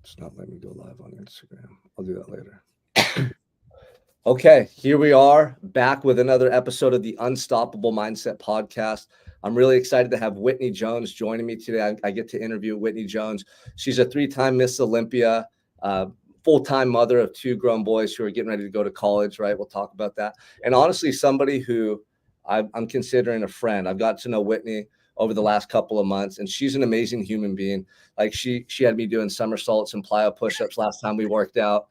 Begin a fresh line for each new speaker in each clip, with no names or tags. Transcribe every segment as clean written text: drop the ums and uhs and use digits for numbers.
It's not letting me go live on Instagram. I'll do that later. Okay, here we are back with another episode of the Unstoppable Mindset Podcast. I'm really excited to have Whitney Jones joining me today. I get to interview Whitney Jones. She's a three-time Miss Olympia, full-time mother of two grown boys who are getting ready to go to college, right? We'll talk about that. And honestly, somebody who I'm considering a friend. I've got to know Whitney over the last couple of months, and she's an amazing human being. Like she had me doing somersaults and plyo push-ups last time we worked out.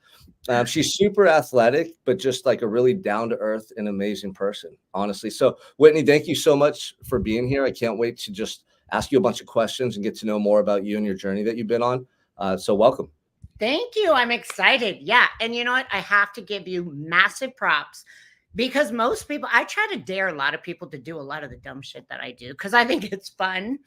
She's super athletic, but just like a really down-to-earth and amazing person, honestly. So, Whitney, thank you so much for being here. I can't wait to just ask you a bunch of questions and get to know more about you and your journey that you've been on. So welcome.
Thank you. I'm excited. Yeah. And you know what? I have to give you massive props because most people, I try to dare a lot of people to do a lot of the dumb shit that I do because I think it's fun,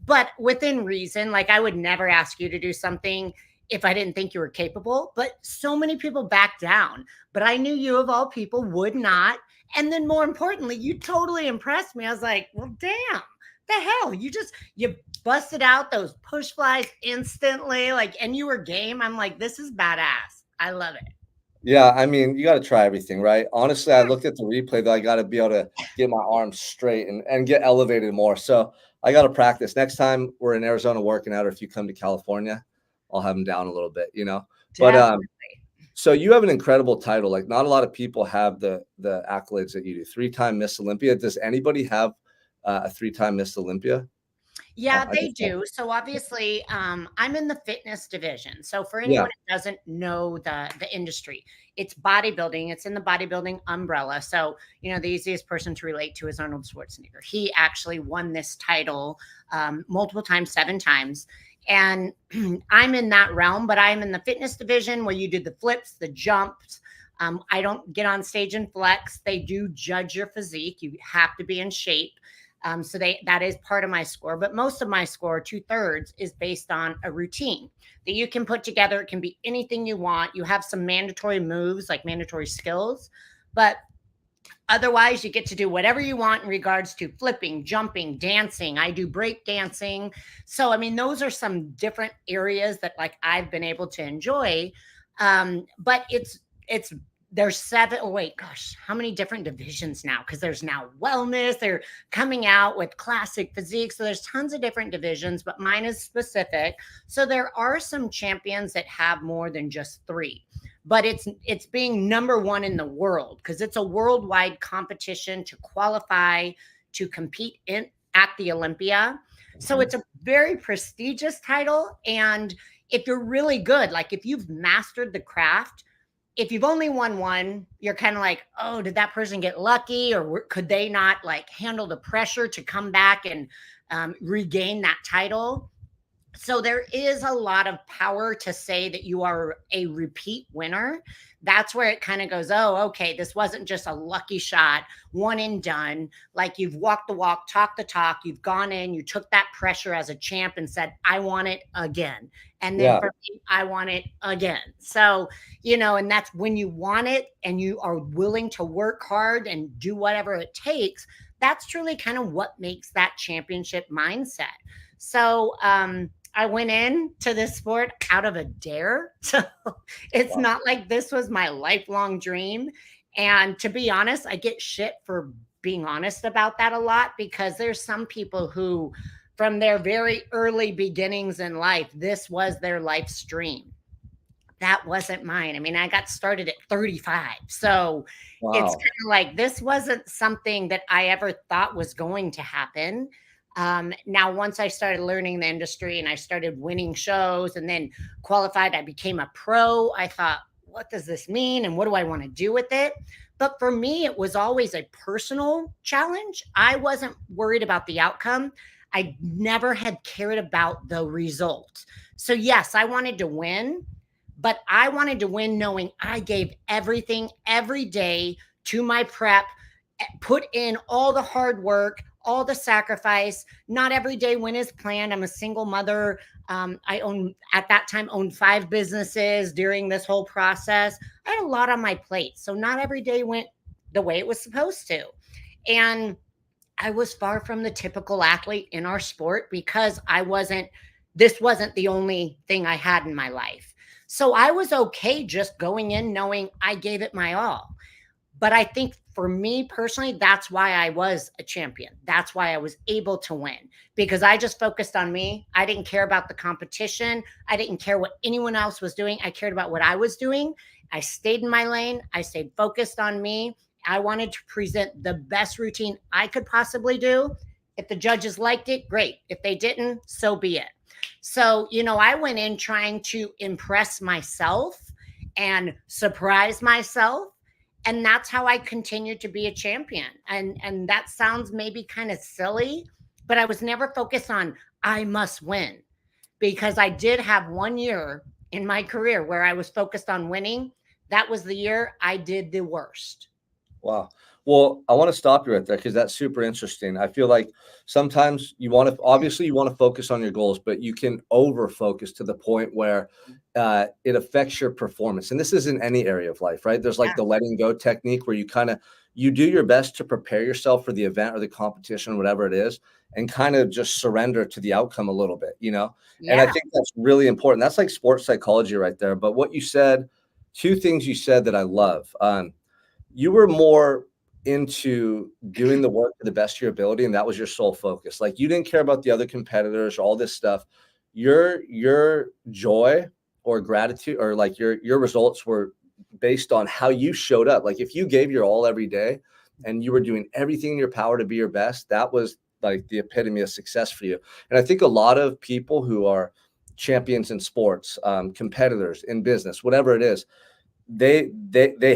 but within reason. Like I would never ask you to do something if I didn't think you were capable, but so many people back down. But I knew you of all people would not. And then more importantly, you totally impressed me. I was like, well, damn, the hell? You busted out those push flies instantly, like, and you were game. I'm like, this is badass. I love it.
Yeah, I mean, you got to try everything, right? Honestly, I looked at the replay that I got to be able to get my arms straight and get elevated more. So I got to practice. Next time we're in Arizona working out, or if you come to California, I'll have them down a little bit, you know. But so you have an incredible title. Like not a lot of people have the accolades that you do. Three-time Miss Olympia. Does anybody have a three-time Miss Olympia?
Yeah, they do. So obviously, I'm in the fitness division. So for
Yeah.
anyone that doesn't know the industry, it's bodybuilding. It's in the bodybuilding umbrella. So, you know, the easiest person to relate to is Arnold Schwarzenegger. He actually won this title multiple times, 7 times. And I'm in that realm, but I'm in the fitness division where you do the flips, the jumps. I don't get on stage and flex. They do judge your physique. You have to be in shape. So that is part of my score, but most of my score, 2/3, is based on a routine that you can put together. It can be anything you want. You have some mandatory moves, like mandatory skills, but otherwise you get to do whatever you want in regards to flipping, jumping, dancing. I do break dancing. So, I mean, those are some different areas that like I've been able to enjoy. But there's 7. Oh, wait, gosh, how many different divisions now? Because there's now wellness. They're coming out with classic physique. So there's tons of different divisions, but mine is specific. So there are some champions that have more than just 3. But it's being number 1 in the world because it's a worldwide competition to qualify to compete at the Olympia. So it's a very prestigious title. And if you're really good, like if you've mastered the craft, if you've only won 1, you're kind of like, oh, did that person get lucky? Or could they not like handle the pressure to come back and regain that title? So there is a lot of power to say that you are a repeat winner. That's where it kind of goes, oh, okay, this wasn't just a lucky shot, one and done. Like you've walked the walk, talked the talk, you've gone in, you took that pressure as a champ and said, I want it again. And then for me, I want it again. So, you know, and that's when you want it and you are willing to work hard and do whatever it takes. That's truly kind of what makes that championship mindset. So, I went into this sport out of a dare. So it's not like this was my lifelong dream. And to be honest, I get shit for being honest about that a lot because there's some people who, from their very early beginnings in life, this was their life's dream. That wasn't mine. I mean, I got started at 35. So it's kind of like this wasn't something that I ever thought was going to happen. Now, once I started learning the industry and I started winning shows and then qualified, I became a pro. I thought, what does this mean? And what do I want to do with it? But for me, it was always a personal challenge. I wasn't worried about the outcome. I never had cared about the result. So yes, I wanted to win, but I wanted to win knowing I gave everything every day to my prep, put in all the hard work, all the sacrifice. Not every day went as planned. I'm a single mother. At that time, owned 5 businesses during this whole process. I had a lot on my plate. So not every day went the way it was supposed to. And I was far from the typical athlete in our sport because this wasn't the only thing I had in my life. So I was okay just going in knowing I gave it my all. But I think for me personally, that's why I was a champion. That's why I was able to win because I just focused on me. I didn't care about the competition. I didn't care what anyone else was doing. I cared about what I was doing. I stayed in my lane. I stayed focused on me. I wanted to present the best routine I could possibly do. If the judges liked it, great. If they didn't, so be it. So, I went in trying to impress myself and surprise myself, and that's how I continued to be a champion. And that sounds maybe kind of silly, but I was never focused on I must win because I did have 1 year in my career where I was focused on winning. That was the year I did the worst.
Wow. Well, I want to stop you right there because that's super interesting. I feel like sometimes obviously you want to focus on your goals, but you can over focus to the point where it affects your performance. And this is in any area of life, right? There's like
Yeah.
the letting go technique where you do your best to prepare yourself for the event or the competition, whatever it is, and kind of just surrender to the outcome a little bit, And I
Yeah.
think that's really important. That's like sports psychology right there. But what you said, two things you said that I love. You were more into doing the work to the best of your ability, and that was your sole focus. Like, you didn't care about the other competitors, all this stuff. Your joy or gratitude or like your results were based on how you showed up. Like, if you gave your all every day and you were doing everything in your power to be your best, that was like the epitome of success for you. And I think a lot of people who are champions in sports, competitors in business, whatever it is, they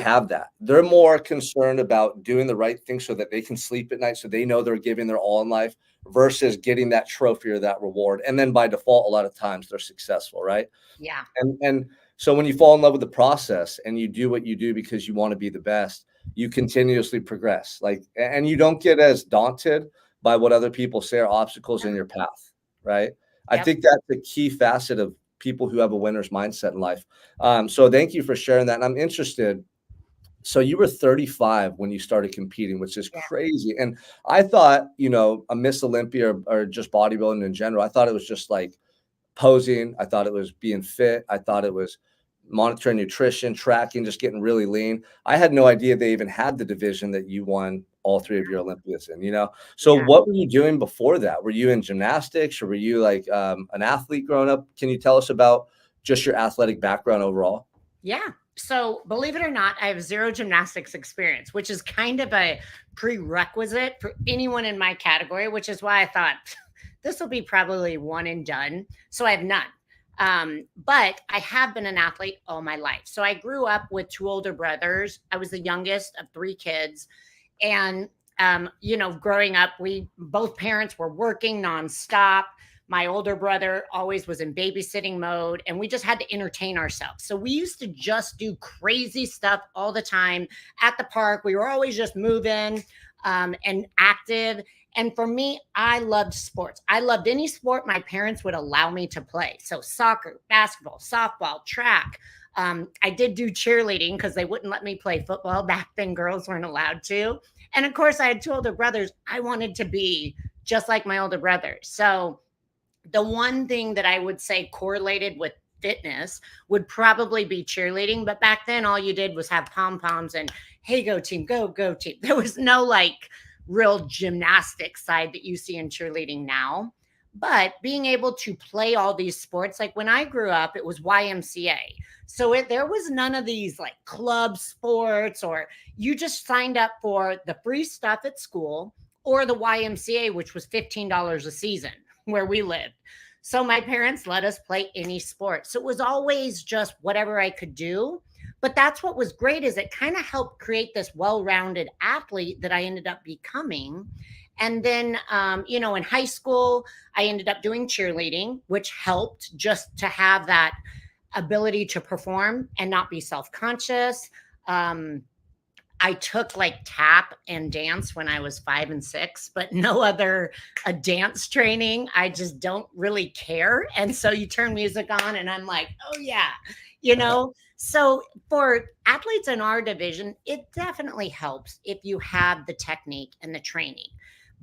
have that. They're more concerned about doing the right thing so that they can sleep at night, so they know they're giving their all in life versus getting that trophy or that reward. And then by default, a lot of times they're successful, right?
Yeah.
And so when you fall in love with the process and you do what you do because you want to be the best, you continuously progress. Like, and you don't get as daunted by what other people say are obstacles in your path, right? I
Yep.
think that's a key facet of people who have a winner's mindset in life. So thank you for sharing that. And I'm interested. So you were 35 when you started competing, which is
Yeah.
crazy. And I thought, a Miss Olympia or just bodybuilding in general, I thought it was just like posing. I thought it was being fit. I thought it was monitoring nutrition, tracking, just getting really lean. I had no idea they even had the division that you won all three of your Olympias in. So
Yeah.
what were you doing before that? Were you in gymnastics or were you like an athlete growing up? Can you tell us about just your athletic background overall?
Yeah. So, believe it or not, I have zero gymnastics experience, which is kind of a prerequisite for anyone in my category, which is why I thought this will be probably one and done. So, I have none. But I have been an athlete all my life. So, I grew up with two older brothers. I was the youngest of three kids. And, growing up, we both parents were working nonstop. My older brother always was in babysitting mode, and we just had to entertain ourselves. So we used to just do crazy stuff all the time at the park. We were always just moving and active. And for me, I loved sports. I loved any sport my parents would allow me to play. So soccer, basketball, softball, track. I did do cheerleading because they wouldn't let me play football. Back then, girls weren't allowed to. And of course, I had two older brothers. I wanted to be just like my older brothers. So the one thing that I would say correlated with fitness would probably be cheerleading. But back then, all you did was have pom poms and, hey, go team, go team. There was no like real gymnastic side that you see in cheerleading now. But being able to play all these sports, like when I grew up, it was YMCA. So there was none of these like club sports, or you just signed up for the free stuff at school or the YMCA, which was $15 a season where we lived. So my parents let us play any sport. So it was always just whatever I could do. But that's what was great is it kind of helped create this well-rounded athlete that I ended up becoming. And then, in high school, I ended up doing cheerleading, which helped just to have that ability to perform and not be self-conscious. I took like tap and dance when I was 5 and 6, but no other dance training. I just don't really care. And so you turn music on and I'm like, oh yeah, you know? So for athletes in our division, it definitely helps if you have the technique and the training.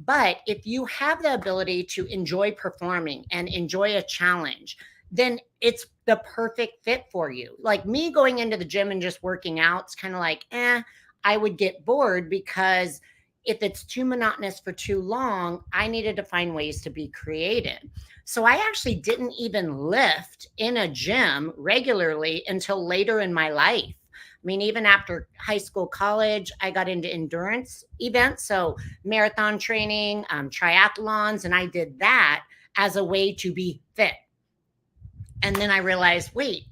But if you have the ability to enjoy performing and enjoy a challenge, then it's the perfect fit for you. Like me going into the gym and just working out, it's kind of like, I would get bored because if it's too monotonous for too long, I needed to find ways to be creative. So I actually didn't even lift in a gym regularly until later in my life. I mean, even after high school, college, I got into endurance events. So marathon training, triathlons, and I did that as a way to be fit. And then I realized, wait,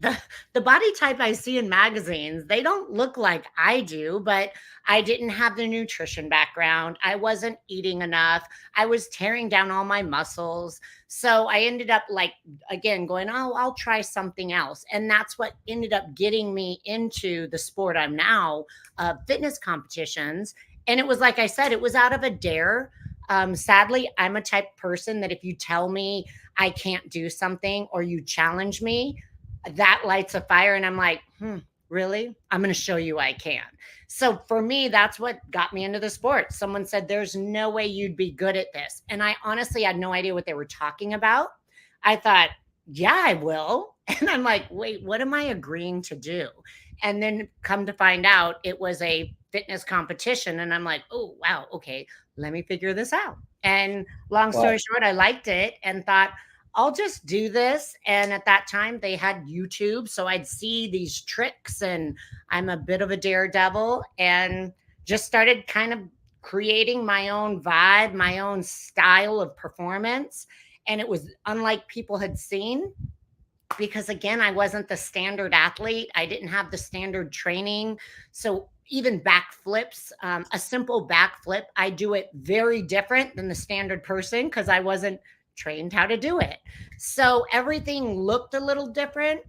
the body type I see in magazines, they don't look like I do, but I didn't have the nutrition background. I wasn't eating enough. I was tearing down all my muscles. So I ended up like, again, going, oh, I'll try something else. And that's what ended up getting me into the sport I'm now, fitness competitions. And it was like I said, it was out of a dare. Sadly, I'm a type of person that if you tell me I can't do something or you challenge me, that lights a fire. And I'm like, really? I'm going to show you I can. So for me, that's what got me into the sport. Someone said, there's no way you'd be good at this. And I honestly had no idea what they were talking about. I thought, yeah, I will. And I'm like, wait, what am I agreeing to do? And then come to find out it was a fitness competition. And I'm like, oh, wow. Okay. Let me figure this out. And long
Wow.
story short, I liked it and thought, I'll just do this. And at that time, they had YouTube. So I'd see these tricks, and I'm a bit of a daredevil, and just started kind of creating my own vibe, my own style of performance. And it was unlike people had seen because, again, I wasn't the standard athlete. I didn't have the standard training. So even backflips, a simple backflip, I do it very different than the standard person because I wasn't trained how to do it. So everything looked a little different.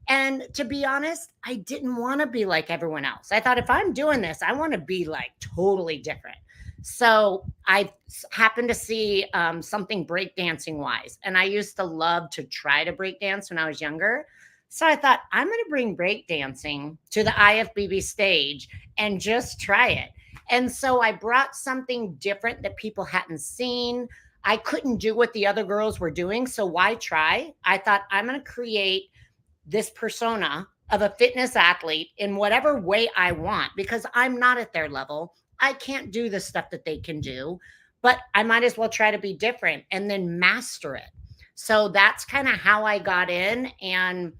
And to be honest, I didn't want to be like everyone else. I thought if I'm doing this, I want to be like totally different. So I happened to see something breakdancing wise. And I used to love to try to breakdance when I was younger. So I thought, I'm going to bring breakdancing to the IFBB stage and just try it. And so I brought something different that people hadn't seen. I couldn't do what the other girls were doing. So why try? I thought, I'm going to create this persona of a fitness athlete in whatever way I want because I'm not at their level. I can't do the stuff that they can do, but I might as well try to be different and then master it. So that's kind of how I got in and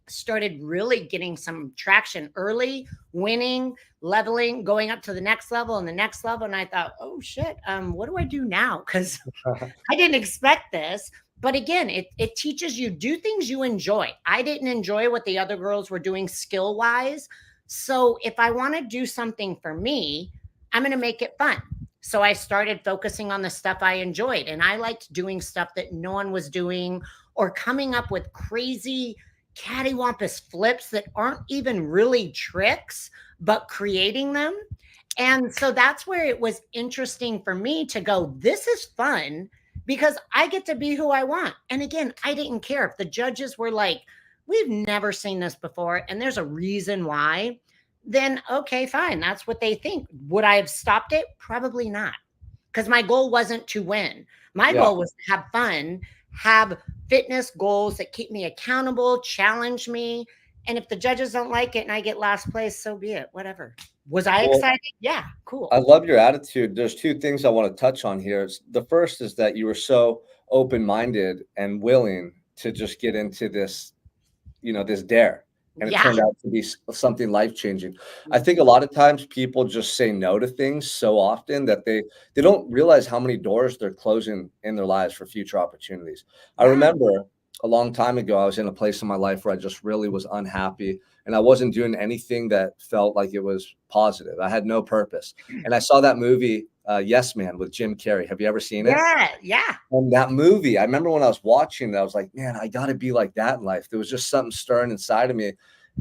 started really getting some traction early, winning, leveling, going up to the next level and the next level. And I thought, oh shit, what do I do now? Because I didn't expect this. But again, it teaches you do things you enjoy. I didn't enjoy what the other girls were doing skill wise. So if I want to do something for me, I'm going to make it fun. So I started focusing on the stuff I enjoyed. And I liked doing stuff that no one was doing or coming up with crazy cattywampus flips that aren't even really tricks, but creating them. And so that's where it was interesting for me to go, this is fun because I get to be who I want. And again, I didn't care if the judges were like, we've never seen this before, and there's a reason why, then okay, fine. That's what they think. Would I have stopped it? Probably not. Because my goal wasn't to win. My goal was to have fun, have fitness goals that keep me accountable, challenge me. And if the judges don't like it and I get last place, so be it. Whatever. Was I excited? Yeah, cool.
I love your attitude. There's two things I want to touch on here. The first is that you were so open-minded and willing to just get into this, this dare. And it turned out to be something life-changing. I think a lot of times people just say no to things so often that they don't realize how many doors they're closing in their lives for future opportunities. I remember a long time ago, I was in a place in my life where I just really was unhappy and I wasn't doing anything that felt like it was positive. I had no purpose. And I saw that movie, Yes Man with Jim Carrey. Have you ever seen it?
Yeah.
And that movie, I remember when I was watching it, I was like, man, I got to be like that in life. There was just something stirring inside of me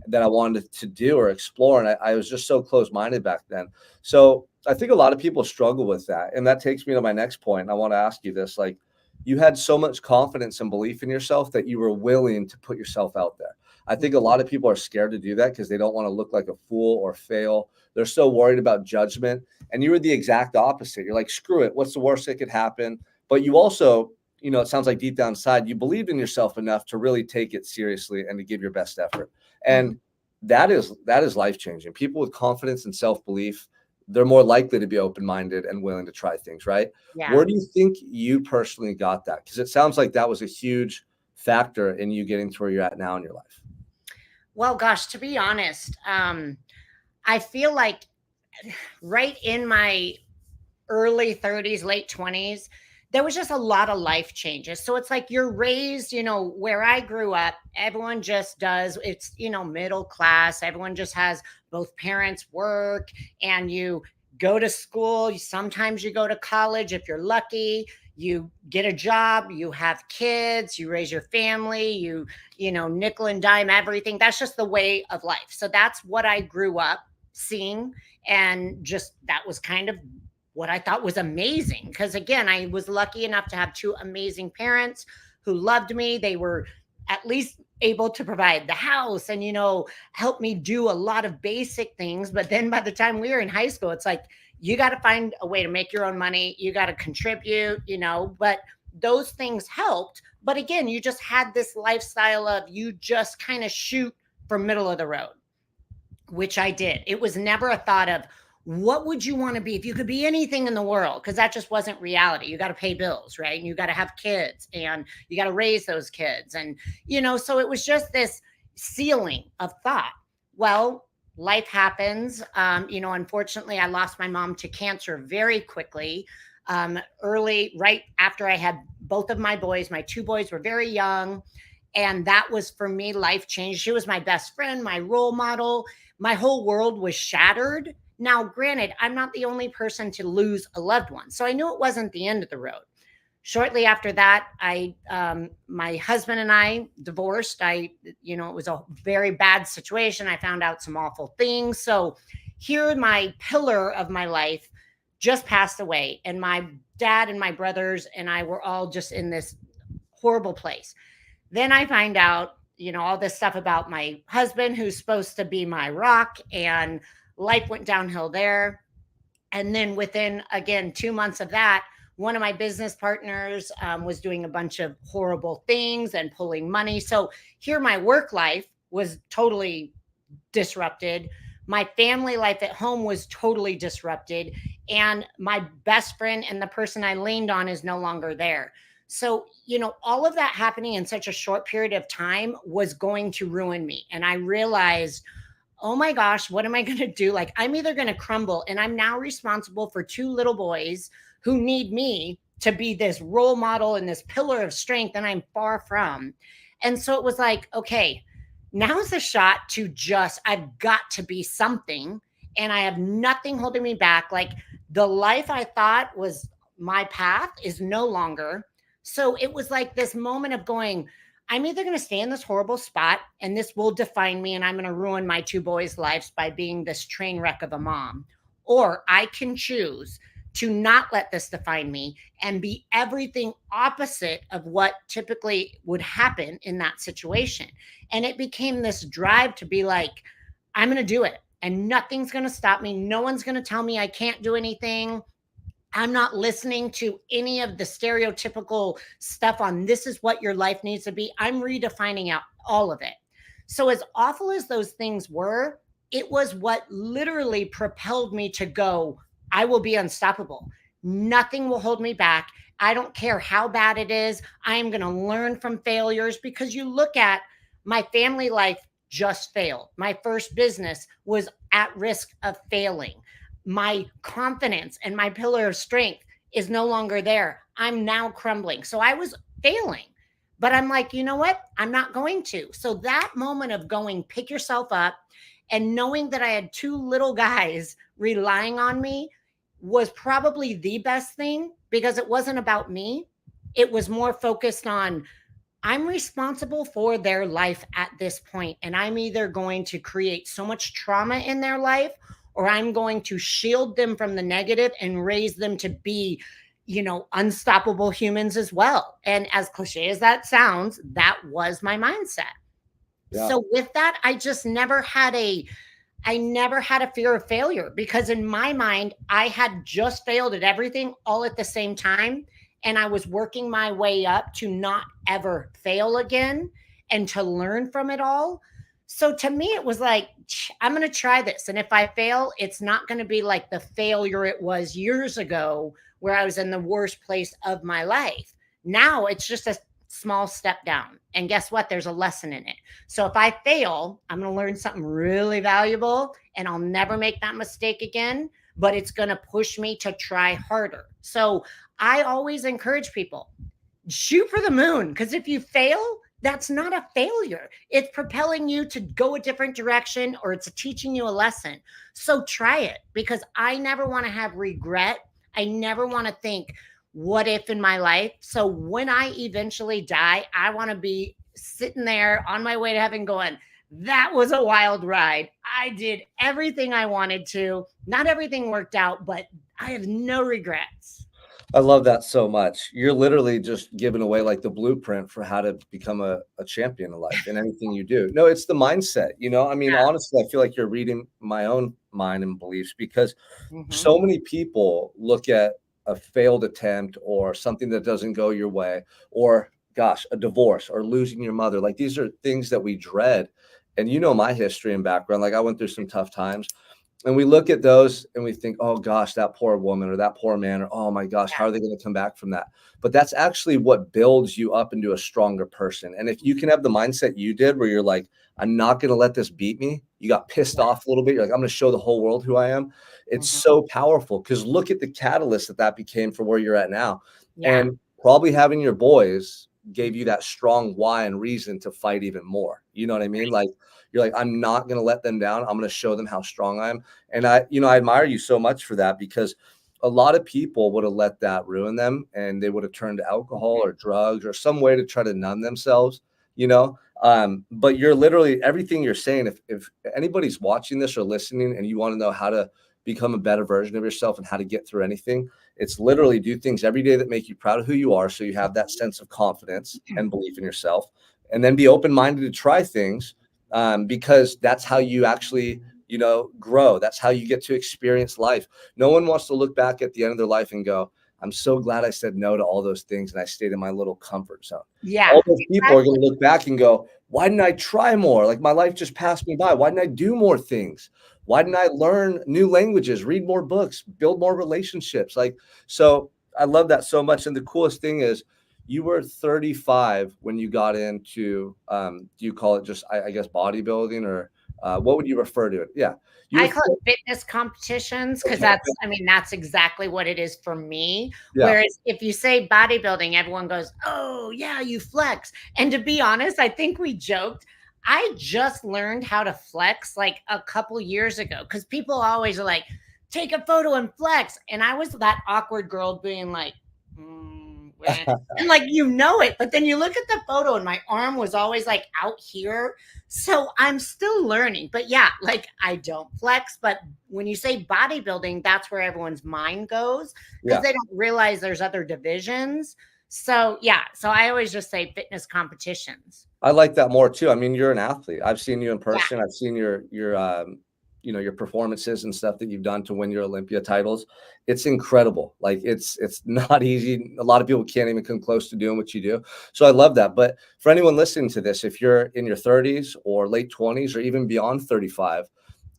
that I wanted to do or explore. And I was just so close-minded back then. So I think a lot of people struggle with that. And that takes me to my next point. I want to ask you this, like, you had so much confidence and belief in yourself that you were willing to put yourself out there. I think a lot of people are scared to do that because they don't want to look like a fool or fail. They're so worried about judgment. And you were the exact opposite. You're like, screw it. What's the worst that could happen? But you also, it sounds like deep down inside, you believed in yourself enough to really take it seriously and to give your best effort. And that is life-changing. People with confidence and self-belief, they're more likely to be open-minded and willing to try things, right?
Yeah.
Where do you think you personally got that? Because it sounds like that was a huge factor in you getting to where you're at now in your life.
Well, gosh, to be honest, I feel like right in my early 30s, late 20s, there was just a lot of life changes. So it's like you're raised, where I grew up, everyone just does, it's, middle class. Everyone just has both parents work and you go to school. Sometimes you go to college if you're lucky. You get a job, you have kids, you raise your family, nickel and dime everything. That's just the way of life. So that's what I grew up seeing. And just that was kind of what I thought was amazing. Because again, I was lucky enough to have two amazing parents who loved me. They were at least able to provide the house and, help me do a lot of basic things. But then by the time we were in high school, it's like, you got to find a way to make your own money. You got to contribute, but those things helped. But again, you just had this lifestyle of you just kind of shoot for middle of the road, which I did. It was never a thought of what would you want to be if you could be anything in the world? Because that just wasn't reality. You got to pay bills, right? And you got to have kids and you got to raise those kids. And, so it was just this ceiling of thought. Well, life happens. Unfortunately, I lost my mom to cancer very quickly, early, right after I had both of my boys. My two boys were very young. And that was, for me, life changed. She was my best friend, my role model. My whole world was shattered. Now, granted, I'm not the only person to lose a loved one. So I knew it wasn't the end of the road. Shortly after that, my husband and I divorced. It was a very bad situation. I found out some awful things. So here, my pillar of my life just passed away. And my dad and my brothers and I were all just in this horrible place. Then I find out, all this stuff about my husband, who's supposed to be my rock, and life went downhill there. And then within, again, 2 months of that, one of my business partners was doing a bunch of horrible things and pulling money. So here, my work life was totally disrupted. My family life at home was totally disrupted. And my best friend and the person I leaned on is no longer there. So, all of that happening in such a short period of time was going to ruin me. And I realized, oh my gosh, what am I going to do? Like, I'm either going to crumble, and I'm now responsible for two little boys who need me to be this role model and this pillar of strength, and I'm far from. And so it was like, okay, now's the shot to I've got to be something, and I have nothing holding me back. Like, the life I thought was my path is no longer. So it was like this moment of going, I'm either going to stay in this horrible spot and this will define me, and I'm going to ruin my two boys' lives by being this train wreck of a mom, or I can choose to not let this define me and be everything opposite of what typically would happen in that situation. And it became this drive to be like, I'm going to do it and nothing's going to stop me. No one's going to tell me I can't do anything. I'm not listening to any of the stereotypical stuff on this is what your life needs to be. I'm redefining out all of it. So as awful as those things were, it was what literally propelled me to go, I will be unstoppable. Nothing will hold me back. I don't care how bad it is. I am going to learn from failures, because you look at my family life just failed. My first business was at risk of failing. My confidence and my pillar of strength is no longer there. I'm now crumbling. So I was failing, but I'm like, you know what? I'm not going to. So that moment of going, pick yourself up, and knowing that I had two little guys relying on me was probably the best thing, because it wasn't about me. It was more focused on, I'm responsible for their life at this point, and I'm either going to create so much trauma in their life, or I'm going to shield them from the negative and raise them to be, unstoppable humans as well. And as cliche as that sounds, that was my mindset. Yeah. So with that, I just never had a fear of failure, because in my mind, I had just failed at everything all at the same time. and I was working my way up to not ever fail again and to learn from it all. So to me, it was like, I'm going to try this. And if I fail, it's not going to be like the failure it was years ago where I was in the worst place of my life. Now it's just a small step down. And guess what? There's a lesson in it. So if I fail, I'm going to learn something really valuable and I'll never make that mistake again, but it's going to push me to try harder. So I always encourage people, shoot for the moon, because if you fail, that's not a failure. It's propelling you to go a different direction or it's teaching you a lesson. So try it, because I never want to have regret. I never want to think, what if in my life? So when I eventually die, I want to be sitting there on my way to heaven going, that was a wild ride. I did everything I wanted to. Not everything worked out, but I have no regrets.
I love that so much. You're literally just giving away like the blueprint for how to become a champion in life in anything you do. No, it's the mindset. I mean,
Yeah.
honestly, I feel like you're reading my own mind and beliefs, because
Hmm.
so many people look at a failed attempt or something that doesn't go your way, or gosh, a divorce or losing your mother. Like, these are things that we dread. And my history and background, like I went through some tough times. And we look at those and we think, oh gosh, that poor woman or that poor man, or oh my gosh, how are they going to come back from that? But that's actually what builds you up into a stronger person. And if you can have the mindset you did, where you're like, I'm not going to let this beat me. You got pissed off a little bit. You're like, I'm going to show the whole world who I am. It's
Hmm.
so powerful, because look at the catalyst that became for where you're at now.
Yeah.
And probably having your boys gave you that strong why and reason to fight even more. You know what I mean? Like, you're like, I'm not going to let them down. I'm going to show them how strong I am. And I admire you so much for that, because a lot of people would have let that ruin them, and they would have turned to alcohol or drugs or some way to try to numb themselves, you know? But you're literally, everything you're saying, if anybody's watching this or listening and you want to know how to become a better version of yourself and how to get through anything, it's literally do things every day that make you proud of who you are. So you have that sense of confidence and belief in yourself, and then be open-minded to try things, because that's how you actually grow. That's how you get to experience life. No one wants to look back at the end of their life and go, I'm so glad I said no to all those things and I stayed in my little comfort zone.
Yeah.
All those people are going
Exactly.
to look back and go, why didn't I try more? Like, my life just passed me by. Why didn't I do more things? Why didn't I learn new languages, read more books, build more relationships? Like, so I love that so much. And the coolest thing is, you were 35 when you got into, do you call it just, I guess, bodybuilding, or what would you refer to it? Yeah. You
I
were,
call it fitness competitions, because
okay.
that's exactly what it is for me.
Yeah.
Whereas if you say bodybuilding, everyone goes, oh, yeah, you flex. And to be honest, I think we joked. I just learned how to flex like a couple years ago, because people always are like, take a photo and flex. And I was that awkward girl being like, and like, it. But then you look at the photo and my arm was always like out here. So I'm still learning. But yeah, like, I don't flex. But when you say bodybuilding, that's where everyone's mind goes, because
Yeah.
they don't realize there's other divisions. So yeah, so I always just say fitness competitions.
I like that more too. I mean, you're an athlete. I've seen you in
Yeah.
person. I've seen your performances and stuff that you've done to win your Olympia titles. It's incredible. Like, it's not easy. A lot of people can't even come close to doing what you do. So I love that. But for anyone listening to this, if you're in your 30s or late 20s or even beyond 35,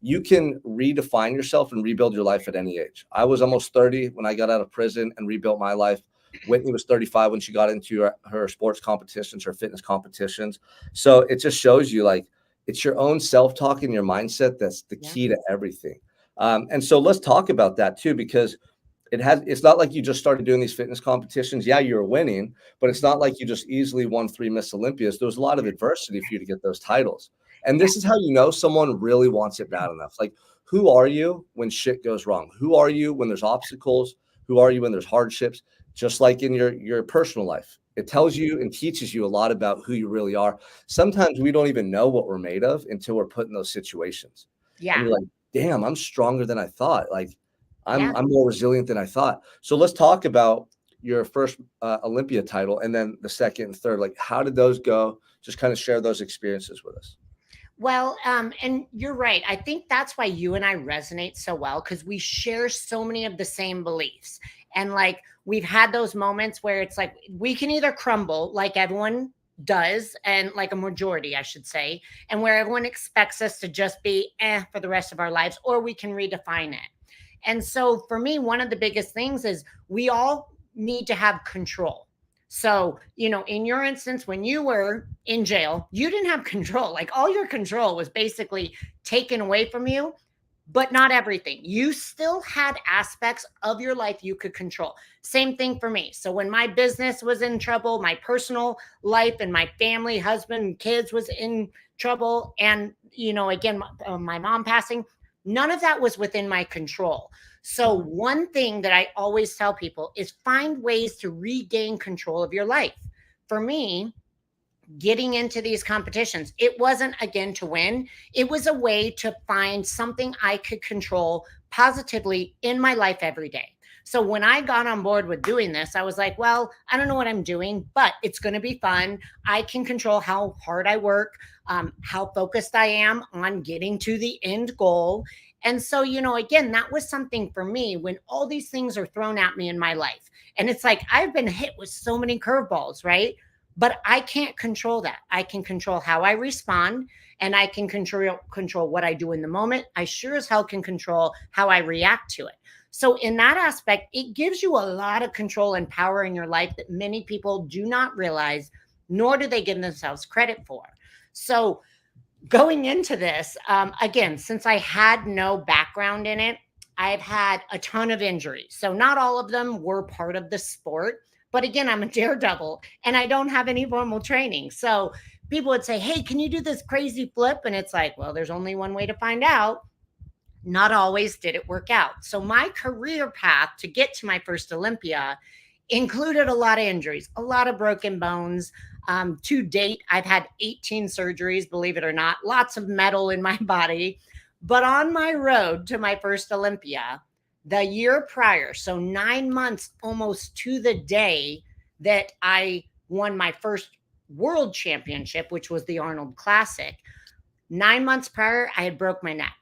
you can redefine yourself and rebuild your life at any age. I was almost 30 when I got out of prison and rebuilt my life. Whitney was 35 when she got into her sports competitions, her fitness competitions. So it just shows you, like, it's your own self-talk and your mindset that's the
Yeah.
key to everything. And so let's talk about that too, because it's not like you just started doing these fitness competitions. Yeah, you were winning, but it's not like you just easily won 3 Miss Olympias. There was a lot of adversity for you to get those titles. And
Yeah.
this is how you know someone really wants it bad enough. Like, who are you when shit goes wrong? Who are you when there's obstacles? Who are you when there's hardships? Just like in your personal life, it tells you and teaches you a lot about who you really are. Sometimes we don't even know what we're made of until we're put in those situations. And
Yeah.
you're like, damn, I'm stronger than I thought. Like, I'm
Yeah.
I'm more resilient than I thought. So let's talk about your first Olympia title, and then the second and third. Like, how did those go? Just kind of share those experiences with us.
Well, and you're right. I think that's why you and I resonate so well, because we share so many of the same beliefs. And like, we've had those moments where it's like, we can either crumble like everyone does, and like a majority, I should say, and where everyone expects us to just be for the rest of our lives, or we can redefine it. And so for me, one of the biggest things is we all need to have control. So, in your instance, when you were in jail, you didn't have control. Like, all your control was basically taken away from you, but not everything. You still had aspects of your life you could control. Same thing for me. So when my business was in trouble, my personal life and my family, husband, and kids was in trouble, and again, my mom passing, none of that was within my control. So one thing that I always tell people is find ways to regain control of your life. For me, getting into these competitions, it wasn't again to win. It was a way to find something I could control positively in my life every day. So when I got on board with doing this, I was like, well, I don't know what I'm doing, but it's going to be fun. I can control how hard I work, how focused I am on getting to the end goal. And so, again, that was something for me when all these things are thrown at me in my life. And it's like, I've been hit with so many curveballs, right? But I can't control that. I can control how I respond, and I can control what I do in the moment. I sure as hell can control how I react to it. So in that aspect, it gives you a lot of control and power in your life that many people do not realize, nor do they give themselves credit for. So going into this, again, since I had no background in it, I've had a ton of injuries. So not all of them were part of the sport. But again, I'm a daredevil and I don't have any formal training. So people would say, hey, can you do this crazy flip? And it's like, well, there's only one way to find out. Not always did it work out. So my career path to get to my first Olympia included a lot of injuries, a lot of broken bones. To date, I've had 18 surgeries, believe it or not, lots of metal in my body. But on my road to my first Olympia, the year prior, so 9 months almost to the day that I won my first world championship, which was the Arnold Classic, 9 months prior, I had broke my neck.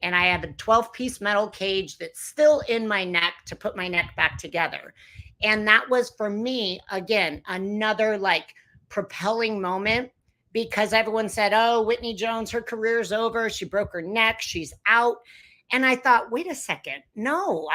And I have a 12-piece metal cage that's still in my neck to put my neck back together. And that was for me, again, another like propelling moment, because everyone said, oh, Whitney Jones, her career's over. She broke her neck. She's out. And I thought, wait a second. No,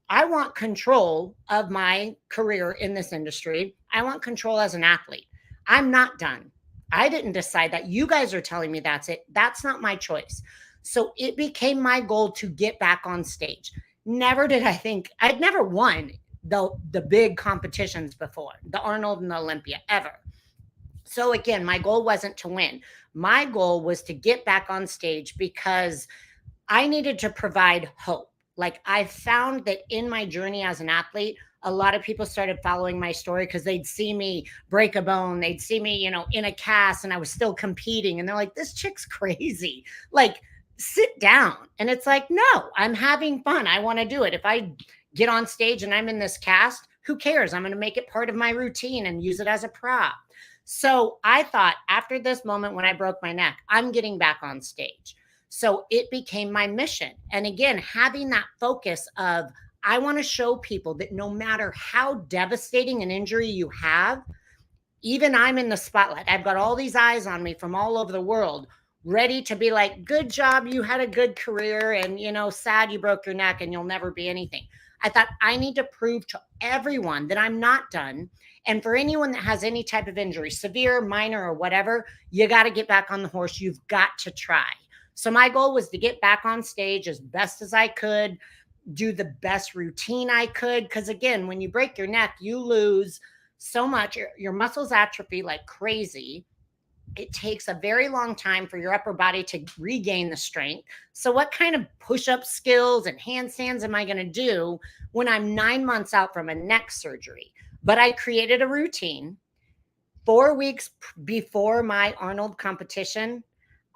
I want control of my career in this industry. I want control as an athlete. I'm not done. I didn't decide that. You guys are telling me that's it. That's not my choice. So it became my goal to get back on stage. Never did I think I'd never won the big competitions before, the Arnold and the Olympia, ever. So again, my goal wasn't to win. My goal was to get back on stage because I needed to provide hope. Like, I found that in my journey as an athlete, a lot of people started following my story because they'd see me break a bone. They'd see me, in a cast and I was still competing. And they're like, this chick's crazy. Like, sit down. And it's like, no, I'm having fun. I want to do it. If I get on stage and I'm in this cast, who cares? I'm going to make it part of my routine and use it as a prop. So I thought after this moment when I broke my neck, I'm getting back on stage. So it became my mission. And again, having that focus of, I want to show people that no matter how devastating an injury you have, even I'm in the spotlight. I've got all these eyes on me from all over the world, ready to be like, good job, you had a good career, and sad you broke your neck and you'll never be anything. I thought, I need to prove to everyone that I'm not done. And for anyone that has any type of injury, severe, minor, or whatever, you got to get back on the horse. You've got to try. So my goal was to get back on stage as best as I could, do the best routine I could. Because again, when you break your neck, you lose so much. Your muscles atrophy like crazy. It takes a very long time for your upper body to regain the strength. So what kind of push-up skills and handstands am I going to do when I'm 9 months out from a neck surgery? But I created a routine. 4 weeks before my Arnold competition,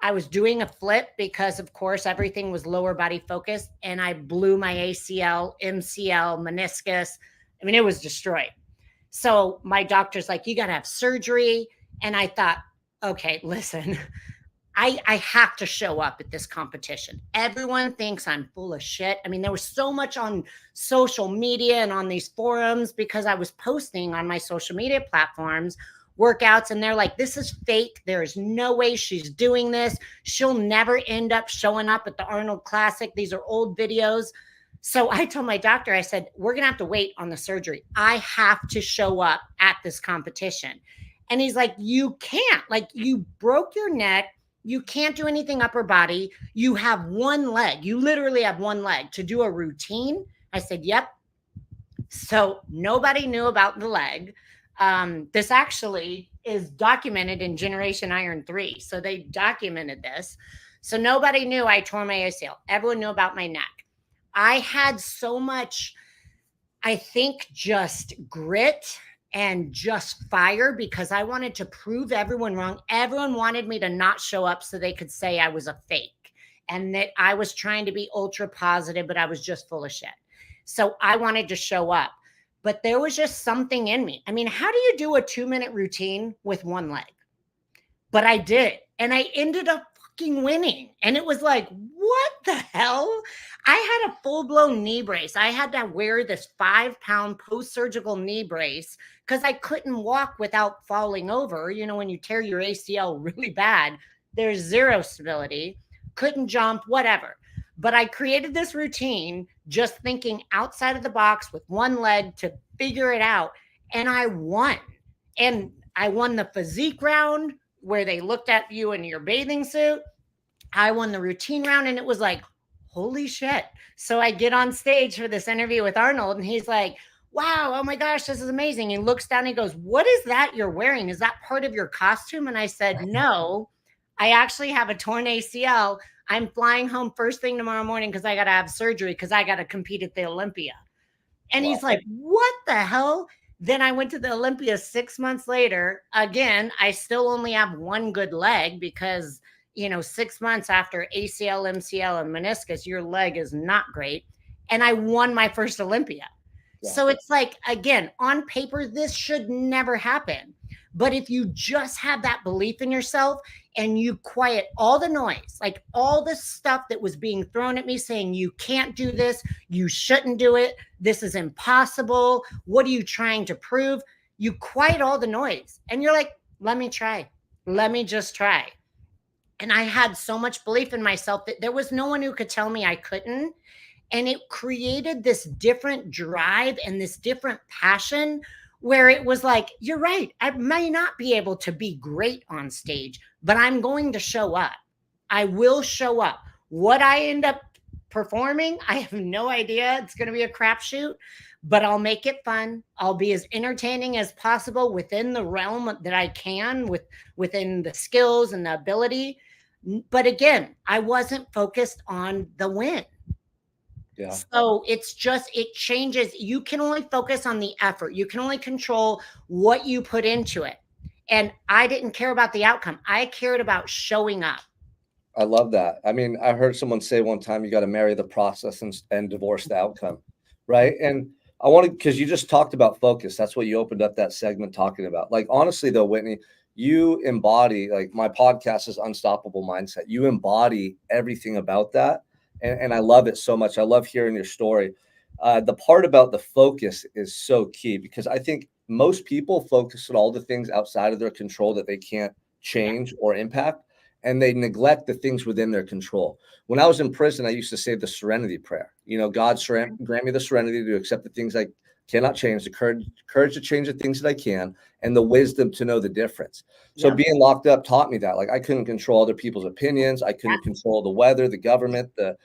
I was doing a flip because, of course, everything was lower body focused, and I blew my ACL, MCL, meniscus. I mean, it was destroyed. So my doctor's like, you got to have surgery. And I thought, okay, listen, I have to show up at this competition. Everyone thinks I'm full of shit. I mean, there was so much on social media and on these forums because I was posting on my social media platforms workouts, and they're like, this is fake. There is no way she's doing this. She'll never end up showing up at the Arnold Classic. These are old videos. So I told my doctor, I said, we're going to have to wait on the surgery. I have to show up at this competition. And he's like, you can't. Like, you broke your neck. You can't do anything upper body. You have one leg. You literally have one leg to do a routine. I said, yep. So nobody knew about the leg. This actually is documented in Generation Iron 3. So they documented this. So nobody knew I tore my ACL. Everyone knew about my neck. I had so much, I think, just grit and just fire because I wanted to prove everyone wrong. Everyone wanted me to not show up so they could say I was a fake and that I was trying to be ultra positive, but I was just full of shit. So I wanted to show up, but there was just something in me. I mean, how do you do a 2-minute routine with one leg? But I did. And I ended up fucking winning. And it was like, what the hell? I had a full-blown knee brace. I had to wear this 5-pound post-surgical knee brace because I couldn't walk without falling over. You know, when you tear your ACL really bad, there's zero stability, couldn't jump, whatever. But I created this routine just thinking outside of the box with one leg to figure it out. And I won. And I won the physique round where they looked at you in your bathing suit. I won the routine round, and it was like, holy shit. So I get on stage for this interview with Arnold, and he's like, wow, oh my gosh, this is amazing. He looks down and he goes, what is that you're wearing? Is that part of your costume? And I said, no, I actually have a torn ACL. I'm flying home first thing tomorrow morning because I got to have surgery because I got to compete at the Olympia. And he's like, what the hell? Then I went to the Olympia 6 months later. Again, I still only have one good leg because, you know, 6 months after ACL, MCL, and meniscus, your leg is not great. And I won my first Olympia. Yeah. So it's like, again, on paper, this should never happen. But if you just have that belief in yourself and you quiet all the noise, like all the stuff that was being thrown at me saying, you can't do this, you shouldn't do it, this is impossible, what are you trying to prove? You quiet all the noise and you're like, let me try. Let me just try. And I had so much belief in myself that there was no one who could tell me I couldn't. And it created this different drive and this different passion where it was like, you're right, I may not be able to be great on stage, but I'm going to show up. I will show up. What I end up performing, I have no idea. It's going to be a crapshoot, but I'll make it fun. I'll be as entertaining as possible within the realm that I can within the skills and the ability. But again, I wasn't focused on the win. Yeah. So it's just, it changes. You can only focus on the effort. You can only control what you put into it. And I didn't care about the outcome. I cared about showing up.
I love that. I mean, I heard someone say one time, you got to marry the process and divorce the outcome. Right. And I wanted, because you just talked about focus. That's what you opened up that segment talking about. Like, honestly, though, Whitney, you embody, like, my podcast is Unstoppable Mindset. You embody everything about that. And I love it so much. I love hearing your story. The part about the focus is so key because I think most people focus on all the things outside of their control that they can't change or impact, and they neglect the things within their control. When I was in prison, I used to say the serenity prayer. You know, God, grant me the serenity to accept the things I cannot change, the courage to change the things that I can, and the wisdom to know the difference. So being locked up taught me that. Like, I couldn't control other people's opinions. I couldn't control the weather, the government, the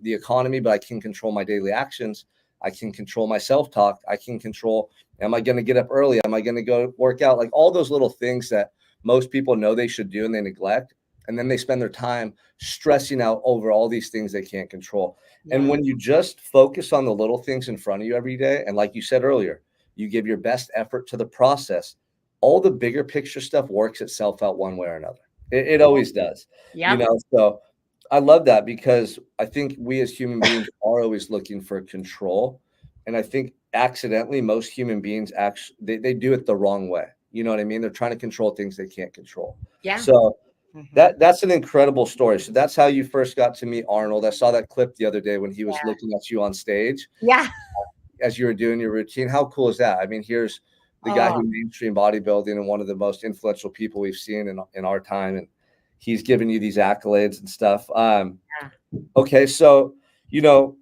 economy, but I can control my daily actions. I can control my self-talk. I can control, am I going to get up early? Am I going to go work out? Like, all those little things that most people know they should do and they neglect. And then they spend their time stressing out over all these things they can't control. Yeah. And when you just focus on the little things in front of you every day, and like you said earlier, you give your best effort to the process, all the bigger picture stuff works itself out one way or another. It always does. Yeah. You know, so I love that because I think we as human beings are always looking for control. And I think accidentally most human beings actually, they do it the wrong way. You know what I mean? They're trying to control things they can't control. Yeah. So
Mhm.
That's an incredible story. So that's how you first got to meet Arnold. I saw that clip the other day when he was
Yeah.
looking at you on stage
Yeah.
as you were doing your routine. How cool is that? I mean, here's the guy
Oh,
who mainstream bodybuilding and one of the most influential people we've seen in our time, and he's giving you these accolades and stuff.
yeah.
Okay, so you know,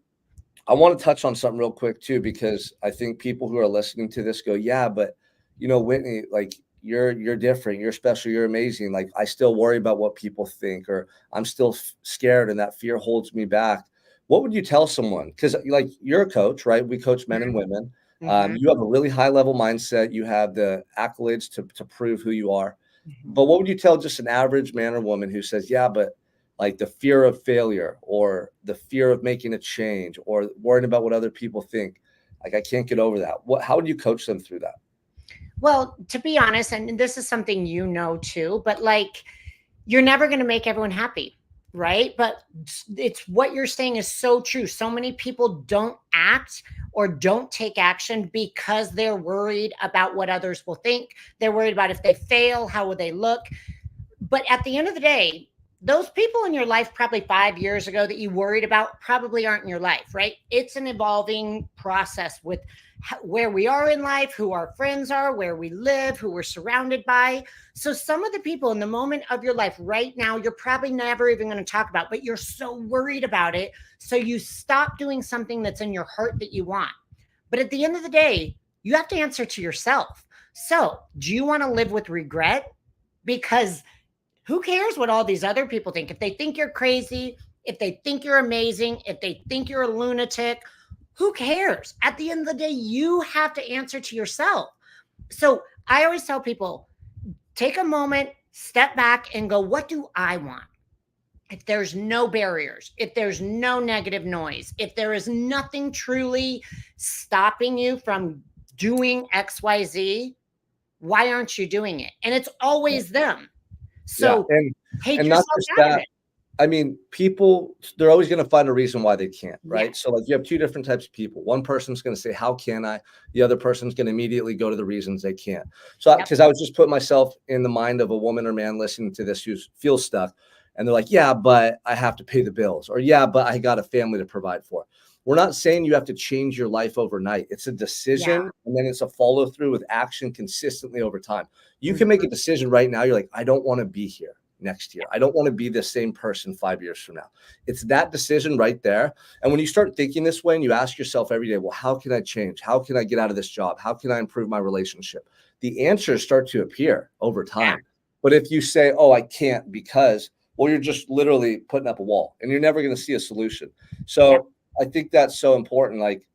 I want to touch on something real quick too, because I think people who are listening to this go, yeah, but Whitney, like you're different, you're special, you're amazing. Like I still worry about what people think, or I'm still scared, and that fear holds me back. What would you tell someone? Because like you're a coach, right? We coach men and
Mhm.
women.
Mhm.
You have a really high level mindset. You have the accolades to prove who you are.
Mhm.
But what would you tell just an average man or woman who says, yeah, but like the fear of failure or the fear of making a change or worrying about what other people think, like I can't get over that. How would you coach them through that?
Well, to be honest, and this is something too, but like you're never going to make everyone happy, right? But it's what you're saying is so true. So many people don't act or don't take action because they're worried about what others will think. They're worried about if they fail, how will they look? But at the end of the day, those people in your life probably 5 years ago that you worried about probably aren't in your life, right? It's an evolving process with where we are in life, who our friends are, where we live, who we're surrounded by. So, some of the people in the moment of your life right now, you're probably never even going to talk about, but you're so worried about it. So, you stop doing something that's in your heart that you want. But at the end of the day, you have to answer to yourself. So, do you want to live with regret? Because who cares what all these other people think? If they think you're crazy, if they think you're amazing, if they think you're a lunatic, who cares? At the end of the day, you have to answer to yourself. So I always tell people take a moment, step back, and go, what do I want? If there's no barriers, if there's no negative noise, if there is nothing truly stopping you from doing XYZ, why aren't you doing it? And it's always them.
Yeah,
So take
and not
yourself
just
out of
that.
it.
I mean, people, they're always going to find a reason why they can't,
Yeah.
right? So, like, you have two different types of people. One person's going to say, how can I? The other person's going to immediately go to the reasons they can't. So,
Yep.
because I was just putting myself in the mind of a woman or man listening to this who feels stuck, and they're like, yeah, but I have to pay the bills, or yeah, but I got a family to provide for. We're not saying you have to change your life overnight. It's a
Yeah.
decision, and then it's a follow through with action consistently over time. You can
Mhm.
make a decision right now. You're like, I don't want to be here next year. I don't want to be the same person 5 years from now. It's that decision right there. And when you start thinking this way and you ask yourself every day, well, how can I change? How can I get out of this job? How can I improve my relationship? The answers start to appear over
Yeah.
time. But if you say, oh, I can't because, well, you're just literally putting up a wall and you're never going to see a solution.
Yep.
So I think that's so important. Like,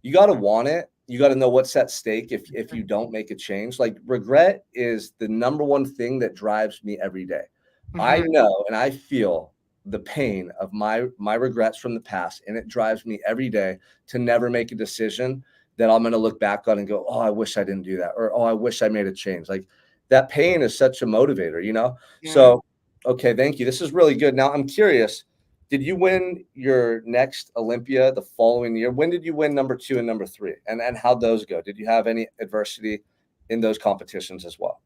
you got to want it. You got to know what's at stake if you don't make a change. Like regret is the number one thing that drives me every day. I
Mhm.
know and I feel the pain of my regrets from the past, and it drives me every day to never make a decision that I'm going to look back on and go, "Oh, I wish I didn't do that," or "Oh, I wish I made a change." Like that pain is such a motivator.
Yeah.
So, okay, thank you. This is really good. Now, I'm curious, did you win your next Olympia the following year? When did you win number 2 and number 3? And how'd those go? Did you have any adversity in those competitions as well?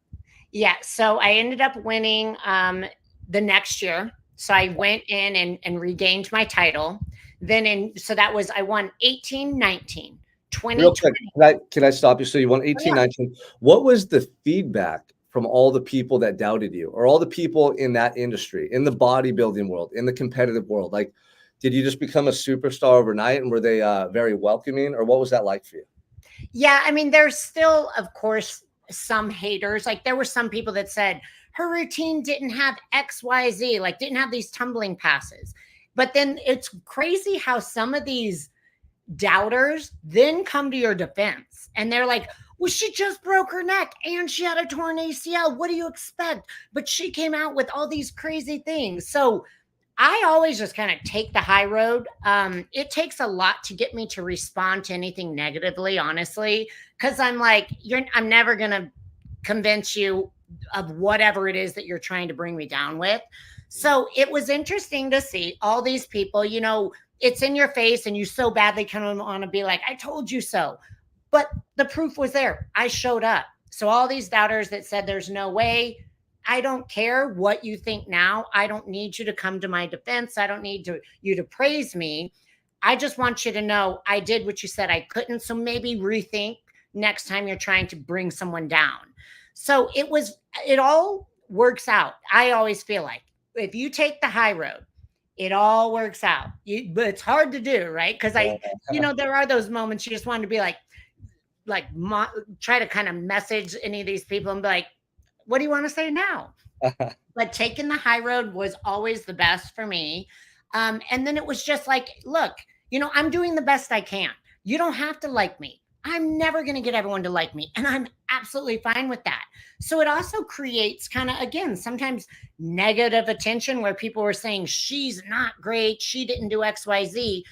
Yeah. So I ended up winning the next year. So I went in and regained my title. Then so that was I won 18, 19,
Real quick,
2020.
can I stop you? So you won
Oh
18,
yeah.
19. What was the feedback from all the people that doubted you or all the people in that industry, in the bodybuilding world, in the competitive world? Like, did you just become a superstar overnight and were they very welcoming, or what was that like for you?
Yeah, I mean, there's still, of course, some haters. Like there were some people that said her routine didn't have XYZ, like didn't have these tumbling passes. But then it's crazy how some of these doubters then come to your defense and they're like, well, she just broke her neck and she had a torn ACL. What do you expect? But she came out with all these crazy things. So I always just kind of take the high road. It takes a lot to get me to respond to anything negatively, honestly, because I'm like, I'm never gonna convince you of whatever it is that you're trying to bring me down with. So it was interesting to see all these people. It's in your face, and you so badly kind of want to be like, "I told you so," but the proof was there. I showed up. So all these doubters that said there's no way, I don't care what you think now. I don't need you to come to my defense. I don't need you to praise me. I just want you to know I did what you said I couldn't. So maybe rethink next time you're trying to bring someone down. So it all works out. I always feel like if you take the high road, it all works out. But it's hard to do, right? Because there are those moments you just want to be like try to kind of message any of these people and be like, what do you want to say now? But taking the high road was always the best for me. And then it was just like, look, I'm doing the best I can. You don't have to like me. I'm never going to get everyone to like me. And I'm absolutely fine with that. So it also creates kind of, again, sometimes negative attention where people were saying, she's not great. She didn't do XYZ.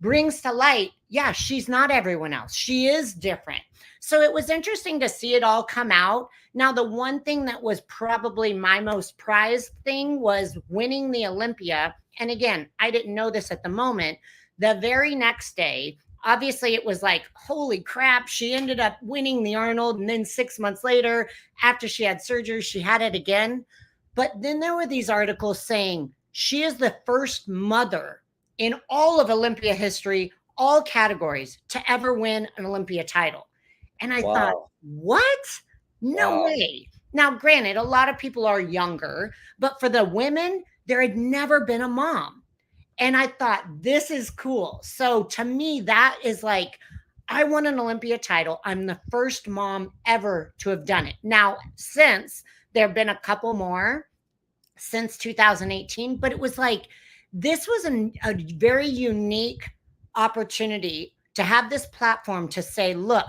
Brings to light, yeah, she's not everyone else. She is different. So it was interesting to see it all come out. Now, the one thing that was probably my most prized thing was winning the Olympia. And again, I didn't know this at the moment. The very next day, obviously, it was like, holy crap, she ended up winning the Arnold. And then 6 months later, after she had surgery, she had it again. But then there were these articles saying she is the first mother in all of Olympia history, all categories, to ever win an Olympia title. And I thought, what? No way. Now, granted, a lot of people are younger, but for the women, there had never been a mom. And I thought, this is cool. So to me, that is like, I won an Olympia title. I'm the first mom ever to have done it. Now, since there have been a couple more since 2018, but it was like, this was a very unique opportunity to have this platform to say, look,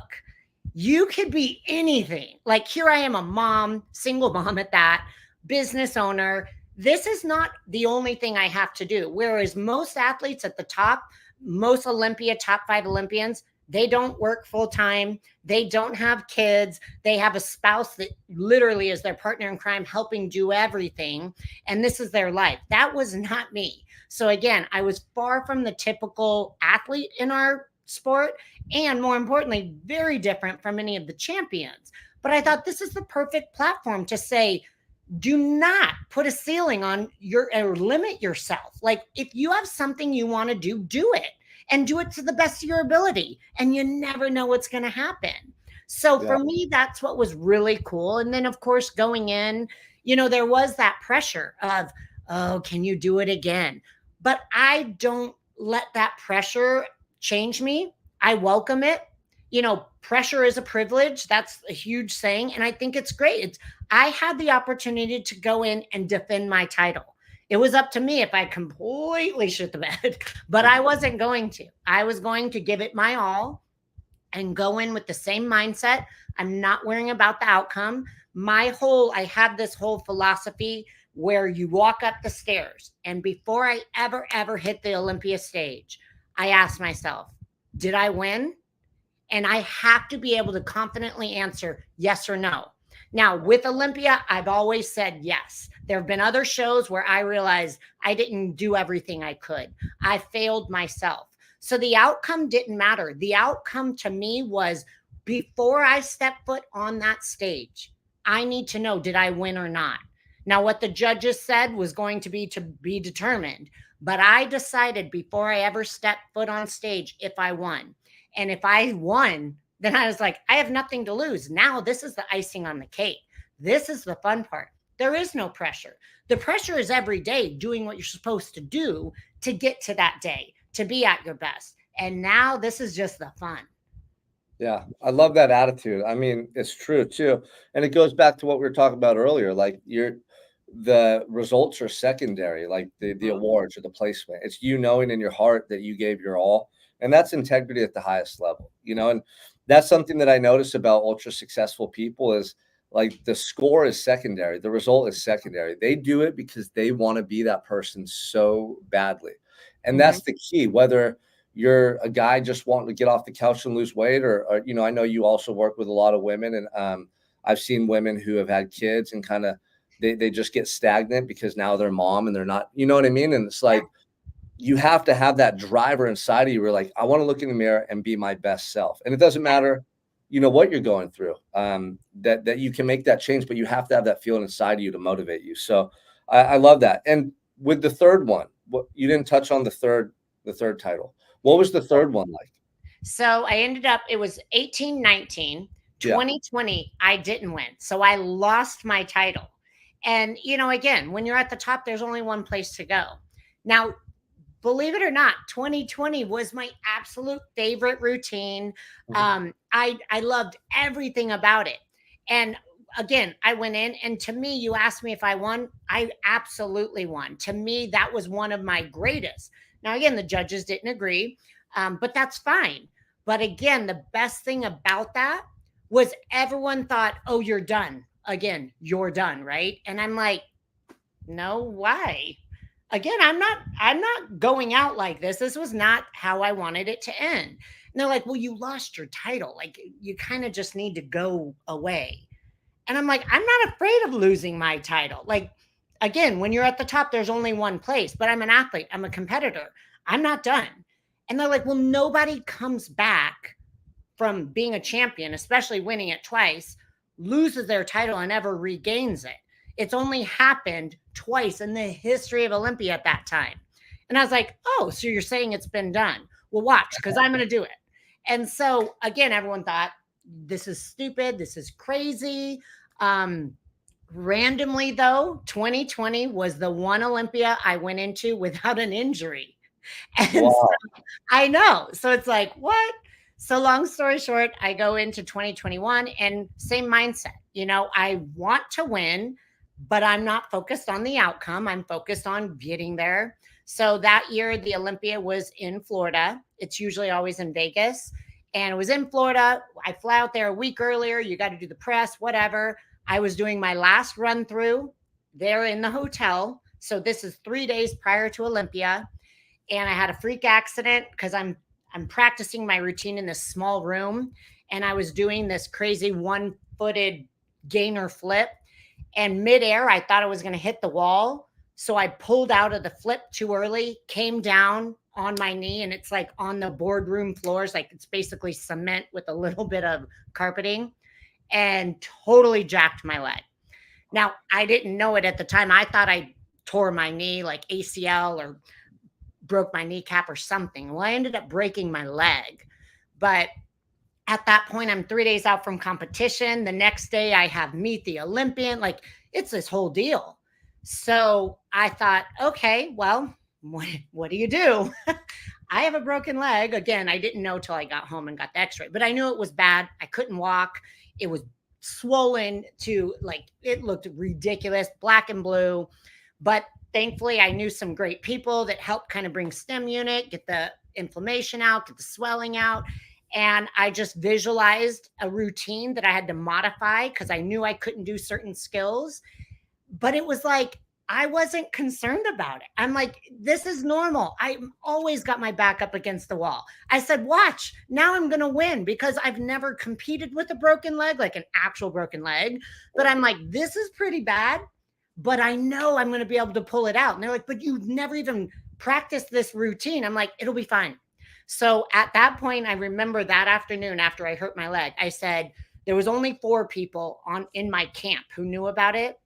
you could be anything. Like, here I am, a mom, single mom at that, business owner. This is not the only thing I have to do. Whereas most athletes at the top, most top 5 Olympians, they don't work full time. They don't have kids. They have a spouse that literally is their partner in crime, helping do everything. And this is their life. That was not me. So again, I was far from the typical athlete in our sport. And more importantly, very different from any of the champions. But I thought this is the perfect platform to say, do not put a ceiling on or limit yourself. Like, if you have something you want to do it. And do it to the best of your ability. And you never know what's going to happen. So for me, that's what was really cool. And then, of course, going in, there was that pressure of, oh, can you do it again? But I don't let that pressure change me. I welcome it. Pressure is a privilege. That's a huge saying. And I think it's great. I had the opportunity to go in and defend my title. It was up to me if I completely shit the bed, but I wasn't going to. I was going to give it my all and go in with the same mindset. I'm not worrying about the outcome. I have this whole philosophy where you walk up the stairs, and before I ever hit the Olympia stage, I ask myself, did I win? And I have to be able to confidently answer yes or no. Now, with Olympia, I've always said yes. There have been other shows where I realized I didn't do everything I could. I failed myself. So the outcome didn't matter. The outcome to me was, before I step foot on that stage, I need to know, did I win or not? Now, what the judges said was going to be determined. But I decided before I ever stepped foot on stage if I won. And if I won, then I was like, I have nothing to lose. Now this is the icing on the cake. This is the fun part. There is no pressure. The pressure is every day doing what you're supposed to do to get to that day, to be at your best. And now this is just the fun.
Yeah, I love that attitude. I mean, it's true too. And it goes back to what we were talking about earlier. Like, the results are secondary, like the awards or the placement. It's you knowing in your heart that you gave your all. And that's integrity at the highest level, and that's something that I notice about ultra successful people is, like, the score is secondary. The result is secondary. They do it because they want to be that person so badly. And that's the key, whether you're a guy just wanting to get off the couch and lose weight, or I know you also work with a lot of women, and I've seen women who have had kids and kind of, they just get stagnant because now they're mom and they're not, you know what I mean? And it's like, you have to have that driver inside of you where, like, I want to look in the mirror and be my best self. And it doesn't matter you know what you're going through, that you can make that change, but you have to have that feeling inside of you to motivate you. So I love that. And with the third one, what you didn't touch on the third title. What was the third one like?
So I ended up, it was 18-19,
Yeah.
2020, I didn't win. So I lost my title. And, again, when you're at the top, there's only one place to go. Now, believe it or not, 2020 was my absolute favorite routine. I loved everything about it. And again, I went in, and to me, you asked me if I won. I absolutely won. To me, that was one of my greatest. Now, again, the judges didn't agree, but that's fine. But again, the best thing about that was everyone thought, oh, you're done. Again, you're done, right? And I'm like, no, why? Again, I'm not going out like this. This was not how I wanted it to end. And they're like, well, you lost your title. Like, you kind of just need to go away. And I'm like, I'm not afraid of losing my title. Like, again, when you're at the top, there's only one place, but I'm an athlete. I'm a competitor. I'm not done. And they're like, well, nobody comes back from being a champion, especially winning it twice, loses their title and never regains it. It's only happened twice in the history of Olympia at that time. And I was like, oh, so you're saying it's been done? Well, watch, because I'm going to do it. And so, again, everyone thought, this is stupid. This is crazy. Randomly, though, 2020 was the one Olympia I went into without an injury. And
Wow.
so, I know. So it's like, what? So long story short, I go into 2021 and same mindset. I want to win, but I'm not focused on the outcome. I'm focused on getting there. So that year, the Olympia was in Florida. It's usually always in Vegas. And it was in Florida. I fly out there a week earlier. You got to do the press, whatever. I was doing my last run through there in the hotel. So this is 3 days prior to Olympia. And I had a freak accident because I'm practicing my routine in this small room. And I was doing this crazy one-footed gainer flip. And midair, I thought I was going to hit the wall. So I pulled out of the flip too early, came down on my knee, and it's like on the boardroom floors, like it's basically cement with a little bit of carpeting, and totally jacked my leg. Now, I didn't know it at the time. I thought I tore my knee, like ACL, or broke my kneecap or something. Well, I ended up breaking my leg. But at that point, I'm 3 days out from competition. The next day I have Meet the Olympian. Like, it's this whole deal. So I thought, okay, well, what do you do? I have a broken leg. Again, I didn't know till I got home and got the x-ray, but I knew it was bad. I couldn't walk. It was swollen to, like, it looked ridiculous, black and blue. But thankfully, I knew some great people that helped kind of bring stem unit, get the inflammation out, get the swelling out. And I just visualized a routine that I had to modify because I knew I couldn't do certain skills. But it was like, I wasn't concerned about it. I'm like, this is normal. I always got my back up against the wall. I said, watch, now I'm going to win, because I've never competed with a broken leg, like an actual broken leg. But I'm like, this is pretty bad, but I know I'm going to be able to pull it out. And they're like, but you've never even practiced this routine. I'm like, it'll be fine. So at that point, I remember that afternoon after I hurt my leg, I said, there was only 4 people in my camp who knew about it.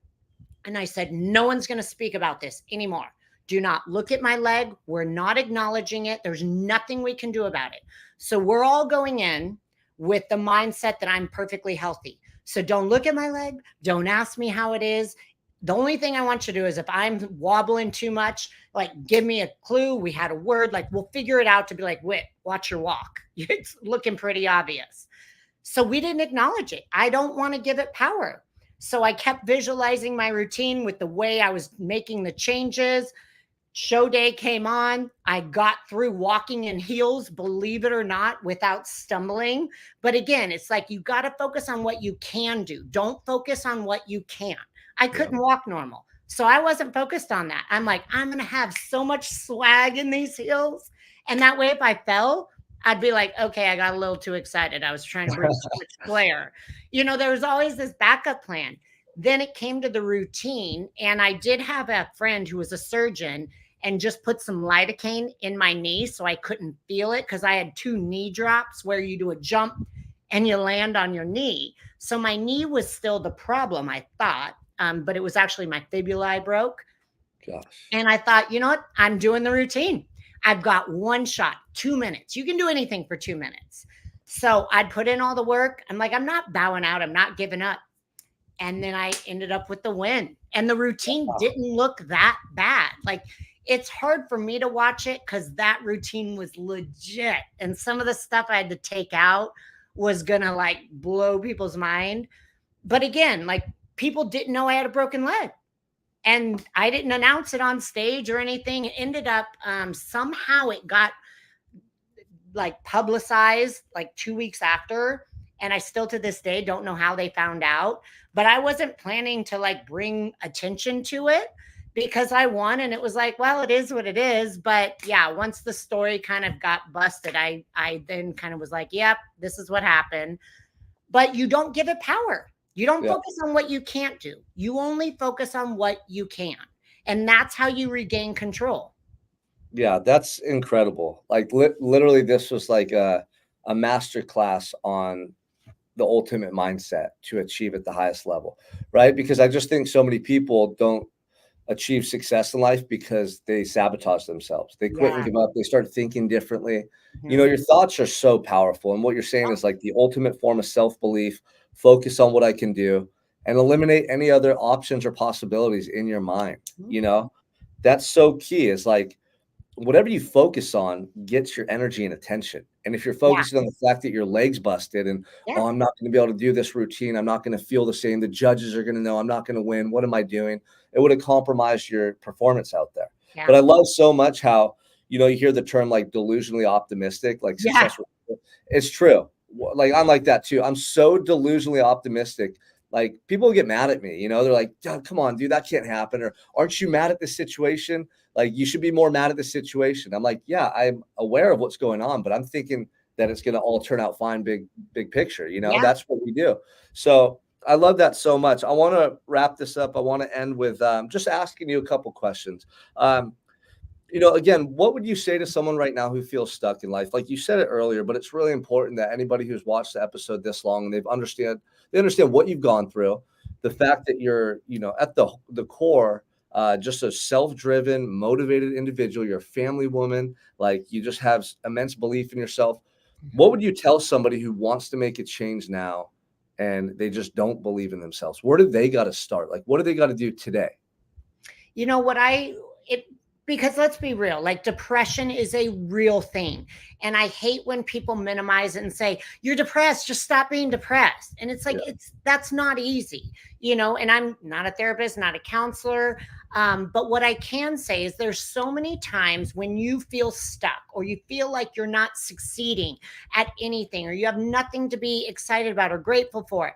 And I said, no one's going to speak about this anymore. Do not look at my leg. We're not acknowledging it. There's nothing we can do about it. So we're all going in with the mindset that I'm perfectly healthy. So don't look at my leg. Don't ask me how it is. The only thing I want you to do is, if I'm wobbling too much, like, give me a clue. We had a word, like, we'll figure it out, to be like, Whit, watch your walk. It's looking pretty obvious. So we didn't acknowledge it. I don't want to give it power. So I kept visualizing my routine with the way I was making the changes. Show day came on. I got through walking in heels, believe it or not, without stumbling. But again, it's like, you got to focus on what you can do. Don't focus on what you can't. I couldn't walk normal. So I wasn't focused on that. I'm like, I'm going to have so much swag in these heels. And that way, if I fell, I'd be like, okay, I got a little too excited. I was trying to bring so much flair. There was always this backup plan. Then it came to the routine. And I did have a friend who was a surgeon and just put some lidocaine in my knee so I couldn't feel it, because I had 2 knee drops where you do a jump and you land on your knee. So my knee was still the problem, I thought, but it was actually my fibula I broke.
Gosh.
And I thought, you know what? I'm doing the routine. I've got one shot, 2 minutes. You can do anything for 2 minutes. So I'd put in all the work. I'm like, I'm not bowing out. I'm not giving up. And then I ended up with the win. And the routine didn't look that bad. Like, it's hard for me to watch it because that routine was legit. And some of the stuff I had to take out was going to like blow people's mind. But again, like, people didn't know I had a broken leg. And I didn't announce it on stage or anything. It ended up somehow it got like publicized like 2 weeks after. And I still to this day don't know how they found out. But I wasn't planning to like bring attention to it because I won. And it was like, well, it is what it is. But yeah, once the story kind of got busted, I then kind of was like, yep, this is what happened. But you don't give it power. You don't focus on what you can't do. You only focus on what you can. And that's how you regain control.
Yeah, that's incredible. Like literally this was like a master class on the ultimate mindset to achieve at the highest level, right? Because I just think so many people don't achieve success in life because they sabotage themselves. They quit and
Yeah.
give up. They start thinking differently. You know,
Mhm.
your thoughts are so powerful. And what you're saying is like the ultimate form of self-belief, focus on what I can do and eliminate any other options or possibilities in your mind. You know, that's so key is like whatever you focus on gets your energy and attention. And if you're
Yeah.
focusing on the fact that your leg's busted and,
Yeah.
oh, I'm not going to be able to do this routine, I'm not going to feel the same. The judges are going to know I'm not going to win. What am I doing? It would have compromised your performance out there.
Yeah.
But I love so much how, you hear the term like delusionally optimistic, like
Yeah.
successful. It's true. Like I'm like that too. I'm so delusionally optimistic. Like people get mad at me, they're like, "Oh, come on, dude, that can't happen." Or aren't you mad at this situation? Like you should be more mad at the situation. I'm like, yeah, I'm aware of what's going on, but I'm thinking that it's going to all turn out fine, big picture.
Yeah.
That's what we do. So I love that so much. I want to wrap this up. I want to end with just asking you a couple questions. Again, what would you say to someone right now who feels stuck in life? Like you said it earlier, but it's really important that anybody who's watched the episode this long and they understand what you've gone through, the fact that you're, at the core, just a self-driven, motivated individual. You're a family woman. Like you just have immense belief in yourself. What would you tell somebody who wants to make a change now and they just don't believe in themselves? Where do they got to start? Like, what do they got to do today?
You know what because let's be real, like depression is a real thing. And I hate when people minimize it and say, you're depressed, just stop being depressed. And it's like, that's not easy, and I'm not a therapist, not a counselor. But what I can say is there's so many times when you feel stuck or you feel like you're not succeeding at anything, or you have nothing to be excited about or grateful for.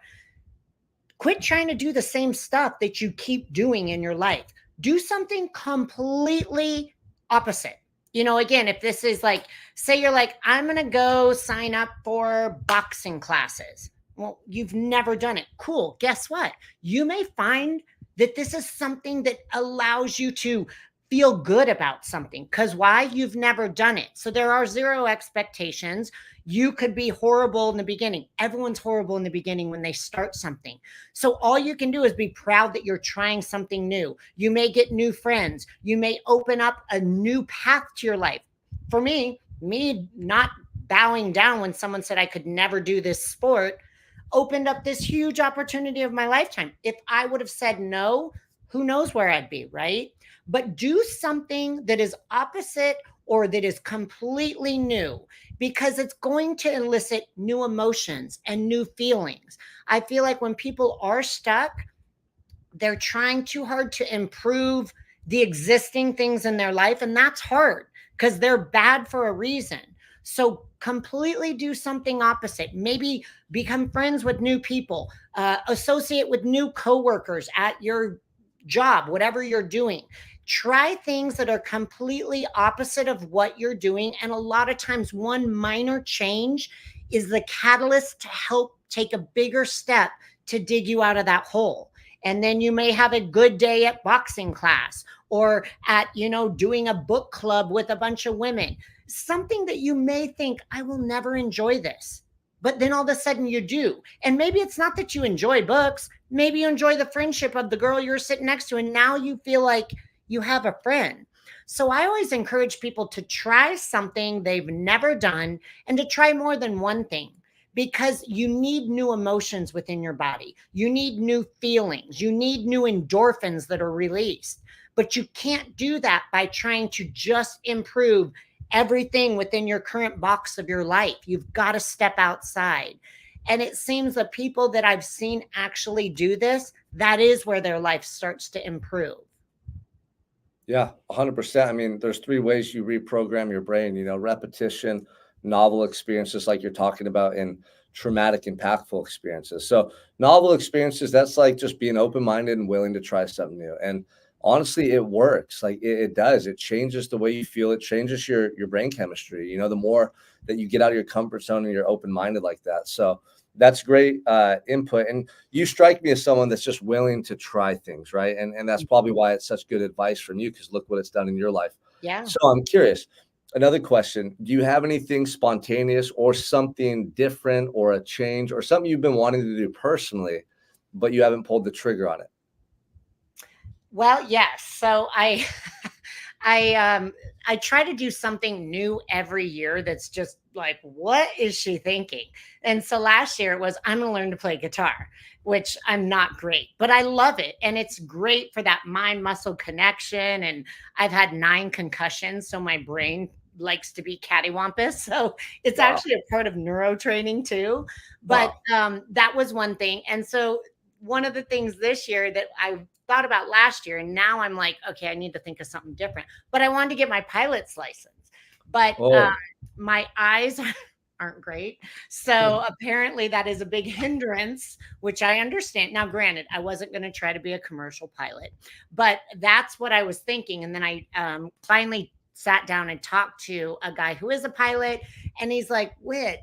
Quit trying to do the same stuff that you keep doing in your life. Do something completely opposite. Again, if this is like, say you're like, I'm going to go sign up for boxing classes. Well, you've never done it. Cool. Guess what? You may find that this is something that allows you to feel good about something. Because why? You've never done it. So there are zero expectations. You could be horrible in the beginning. Everyone's horrible in the beginning when they start something. So all you can do is be proud that you're trying something new. You may get new friends. You may open up a new path to your life. For me not bowing down when someone said I could never do this sport opened up this huge opportunity of my lifetime. If I would have said no, who knows where I'd be, right? But do something that is opposite or that is completely new, because it's going to elicit new emotions and new feelings. I feel like when people are stuck, they're trying too hard to improve the existing things in their life. And that's hard because they're bad for a reason. So completely do something opposite. Maybe become friends with new people, associate with new coworkers at your job, whatever you're doing. Try things that are completely opposite of what you're doing. And a lot of times, one minor change is the catalyst to help take a bigger step to dig you out of that hole. And then you may have a good day at boxing class or at, doing a book club with a bunch of women. Something that you may think, I will never enjoy this. but then all of a sudden you do. And maybe it's not that you enjoy books. Maybe you enjoy the friendship of the girl you're sitting next to, and now you feel like you have a friend. So I always encourage people to try something they've never done and to try more than one thing, because you need new emotions within your body. You need new feelings. You need new endorphins that are released. But you can't do that by trying to just improve everything within your current box of your life. You've got to step outside. And it seems the people that I've seen actually do this, that is where their life starts to improve.
Yeah, 100%. I mean, there's three ways you reprogram your brain, repetition, novel experiences like you're talking about, and traumatic, impactful experiences. So novel experiences, that's like just being open-minded and willing to try something new. And honestly, it works. Like it does. It changes the way you feel. It changes your brain chemistry. The more that you get out of your comfort zone and you're open-minded like that. So that's great input. And you strike me as someone that's just willing to try things, right? And that's probably why it's such good advice from you, because look what it's done in your life.
Yeah.
So I'm curious. Another question. Do you have anything spontaneous or something different or a change or something you've been wanting to do personally, but you haven't pulled the trigger on it?
Well, yes. So I try to do something new every year that's just like, what is she thinking? And so last year it was, I'm going to learn to play guitar, which I'm not great, but I love it. And it's great for that mind muscle connection. And I've had 9 concussions. So my brain likes to be cattywampus. So it's
Wow.
actually a part of neurotraining too. But that was one thing. And so one of the things this year that I thought about last year, and now I'm like, okay, I need to think of something different. But I wanted to get my pilot's license, but
Oh,
my eyes aren't great. So apparently that is a big hindrance, which I understand. Now, granted, I wasn't going to try to be a commercial pilot, but that's what I was thinking. And then I finally sat down and talked to a guy who is a pilot, and he's like, with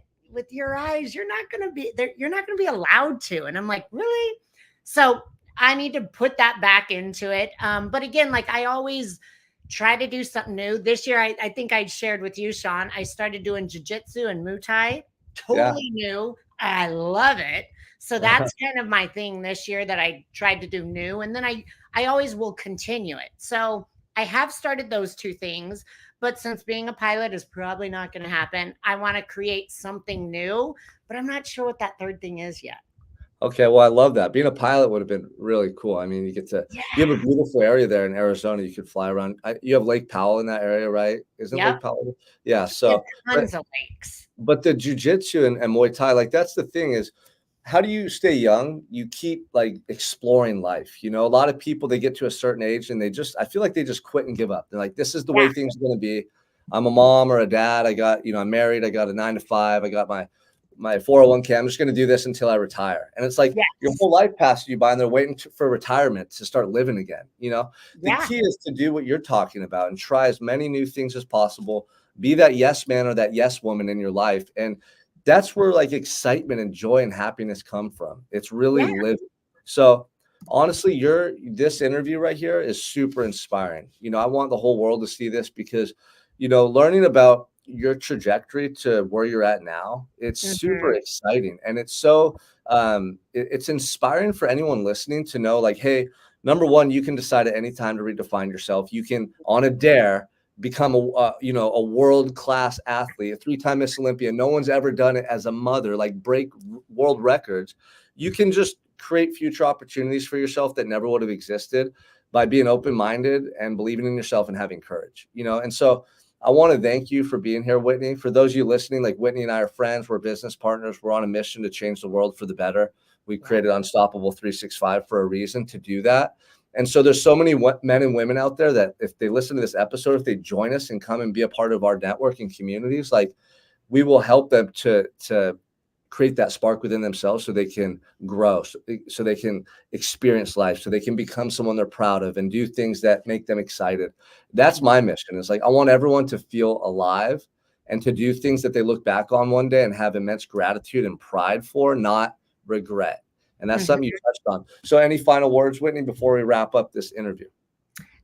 your eyes, you're not going to be there. You're not going to be allowed to. And I'm like, really? So I need to put that back into it. But again, like I always try to do something new. This year, I think I shared with you, Sean, I started doing jujitsu and Muay Thai.
yeah.
Totally new. I love it. So that's kind of my thing this year that I tried to do new. And then I always will continue it. So I have started those 2 things. But since being a pilot is probably not going to happen, I want to create something new, but I'm not sure what that third thing is yet.
Okay, well, I love that. Being a pilot would have been really cool. I mean,
Yeah.
you have a beautiful area there in Arizona. You could fly around. You have Lake Powell in that area, right? Isn't Lake
Yep.
Powell? Yeah.
We have
So,
tons of lakes.
but the jujitsu and Muay Thai, like that's the thing is, how do you stay young? You keep like exploring life. A lot of people, they get to a certain age and I feel like they just quit and give up. They're like, this is the way
Yeah.
things are going to be. I'm a mom or a dad. I got, I'm married. I got a 9 to 5. I got my 401k. I'm just going to do this until I retire. And it's like your
Yes.
whole life passes you by and they're waiting for retirement to start living again. The
Yeah.
key is to do what you're talking about and try as many new things as possible. Be that yes man or that yes woman in your life. And that's where like excitement and joy and happiness come from. It's really
Yeah.
living. So honestly, this interview right here is super inspiring. I want the whole world to see this because, learning about your trajectory to where you're at now, it's super
Mhm.
exciting. And it's so it's inspiring for anyone listening to know like, hey, number one, you can decide at any time to redefine yourself. You can on a dare become a world-class athlete, a 3-time Ms.Olympia. No one's ever done it as a mother, like break world records. You can just create future opportunities for yourself that never would have existed by being open-minded and believing in yourself and having courage, and so I want to thank you for being here, Whitney. For those of you listening, like Whitney and I are friends, we're business partners. We're on a mission to change the world for the better. We created Unstoppable 365 for a reason to do that. And so there's so many men and women out there that if they listen to this episode, if they join us and come and be a part of our network and communities, like we will help them to create that spark within themselves so they can grow, so they can experience life, so they can become someone they're proud of and do things that make them excited. That's my mission. It's like, I want everyone to feel alive and to do things that they look back on one day and have immense gratitude and pride for, not regret. And that's
Mhm.
something you touched on. So any final words, Whitney, before we wrap up this interview?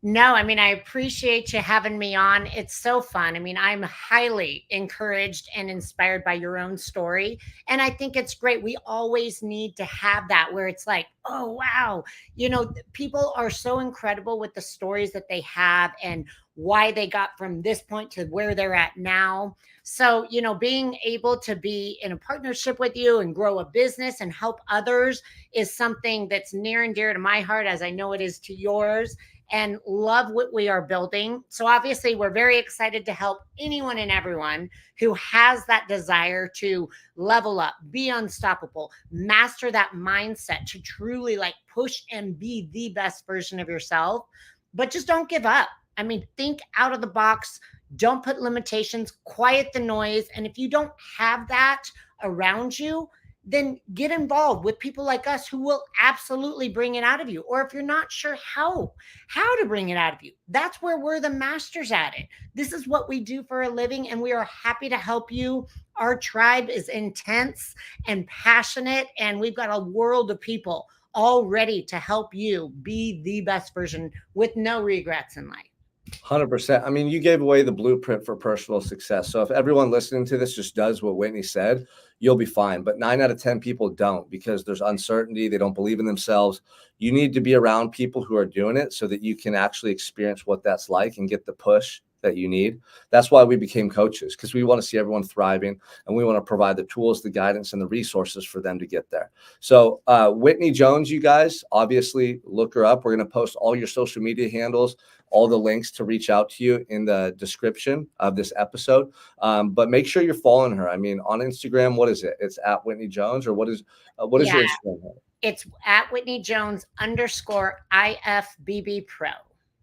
No, I mean, I appreciate you having me on. It's so fun. I mean, I'm highly encouraged and inspired by your own story. And I think it's great. We always need to have that where it's like, oh, wow. People are so incredible with the stories that they have and why they got from this point to where they're at now. So, being able to be in a partnership with you and grow a business and help others is something that's near and dear to my heart, as I know it is to yours, and love what we are building. So, obviously, we're very excited to help anyone and everyone who has that desire to level up, be unstoppable, master that mindset to truly like push and be the best version of yourself. But just don't give up. I mean, think out of the box. Don't put limitations, quiet the noise. And if you don't have that around you, then get involved with people like us who will absolutely bring it out of you. Or if you're not sure how to bring it out of you, that's where we're the masters at it. This is what we do for a living, and we are happy to help you. Our tribe is intense and passionate, and we've got a world of people all ready to help you be the best version with no regrets in life.
100%. I mean, you gave away the blueprint for personal success. So if everyone listening to this just does what Whitney said, you'll be fine. But 9 out of 10 people don't, because there's uncertainty. They don't believe in themselves. You need to be around people who are doing it so that you can actually experience what that's like and get the push that you need. That's why we became coaches, because we want to see everyone thriving, and we want to provide the tools, the guidance, and the resources for them to get there. So Whitney Jones, you guys, obviously look her up. We're going to post all your social media handles, all the links to reach out to you in the description of this episode. But make sure you're following her. I mean, on Instagram, what is it? It's at Whitney Jones, or what is your Instagram handle?
It's at Whitney Jones _IFBB Pro.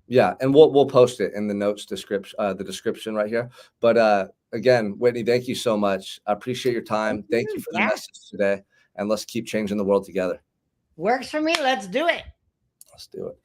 Yeah, and we'll post it in the notes description, the description right here. But again, Whitney, thank you so much. I appreciate your time. Thank you for the message today, and let's keep changing the world together.
Works for me. Let's do it.
Let's do it.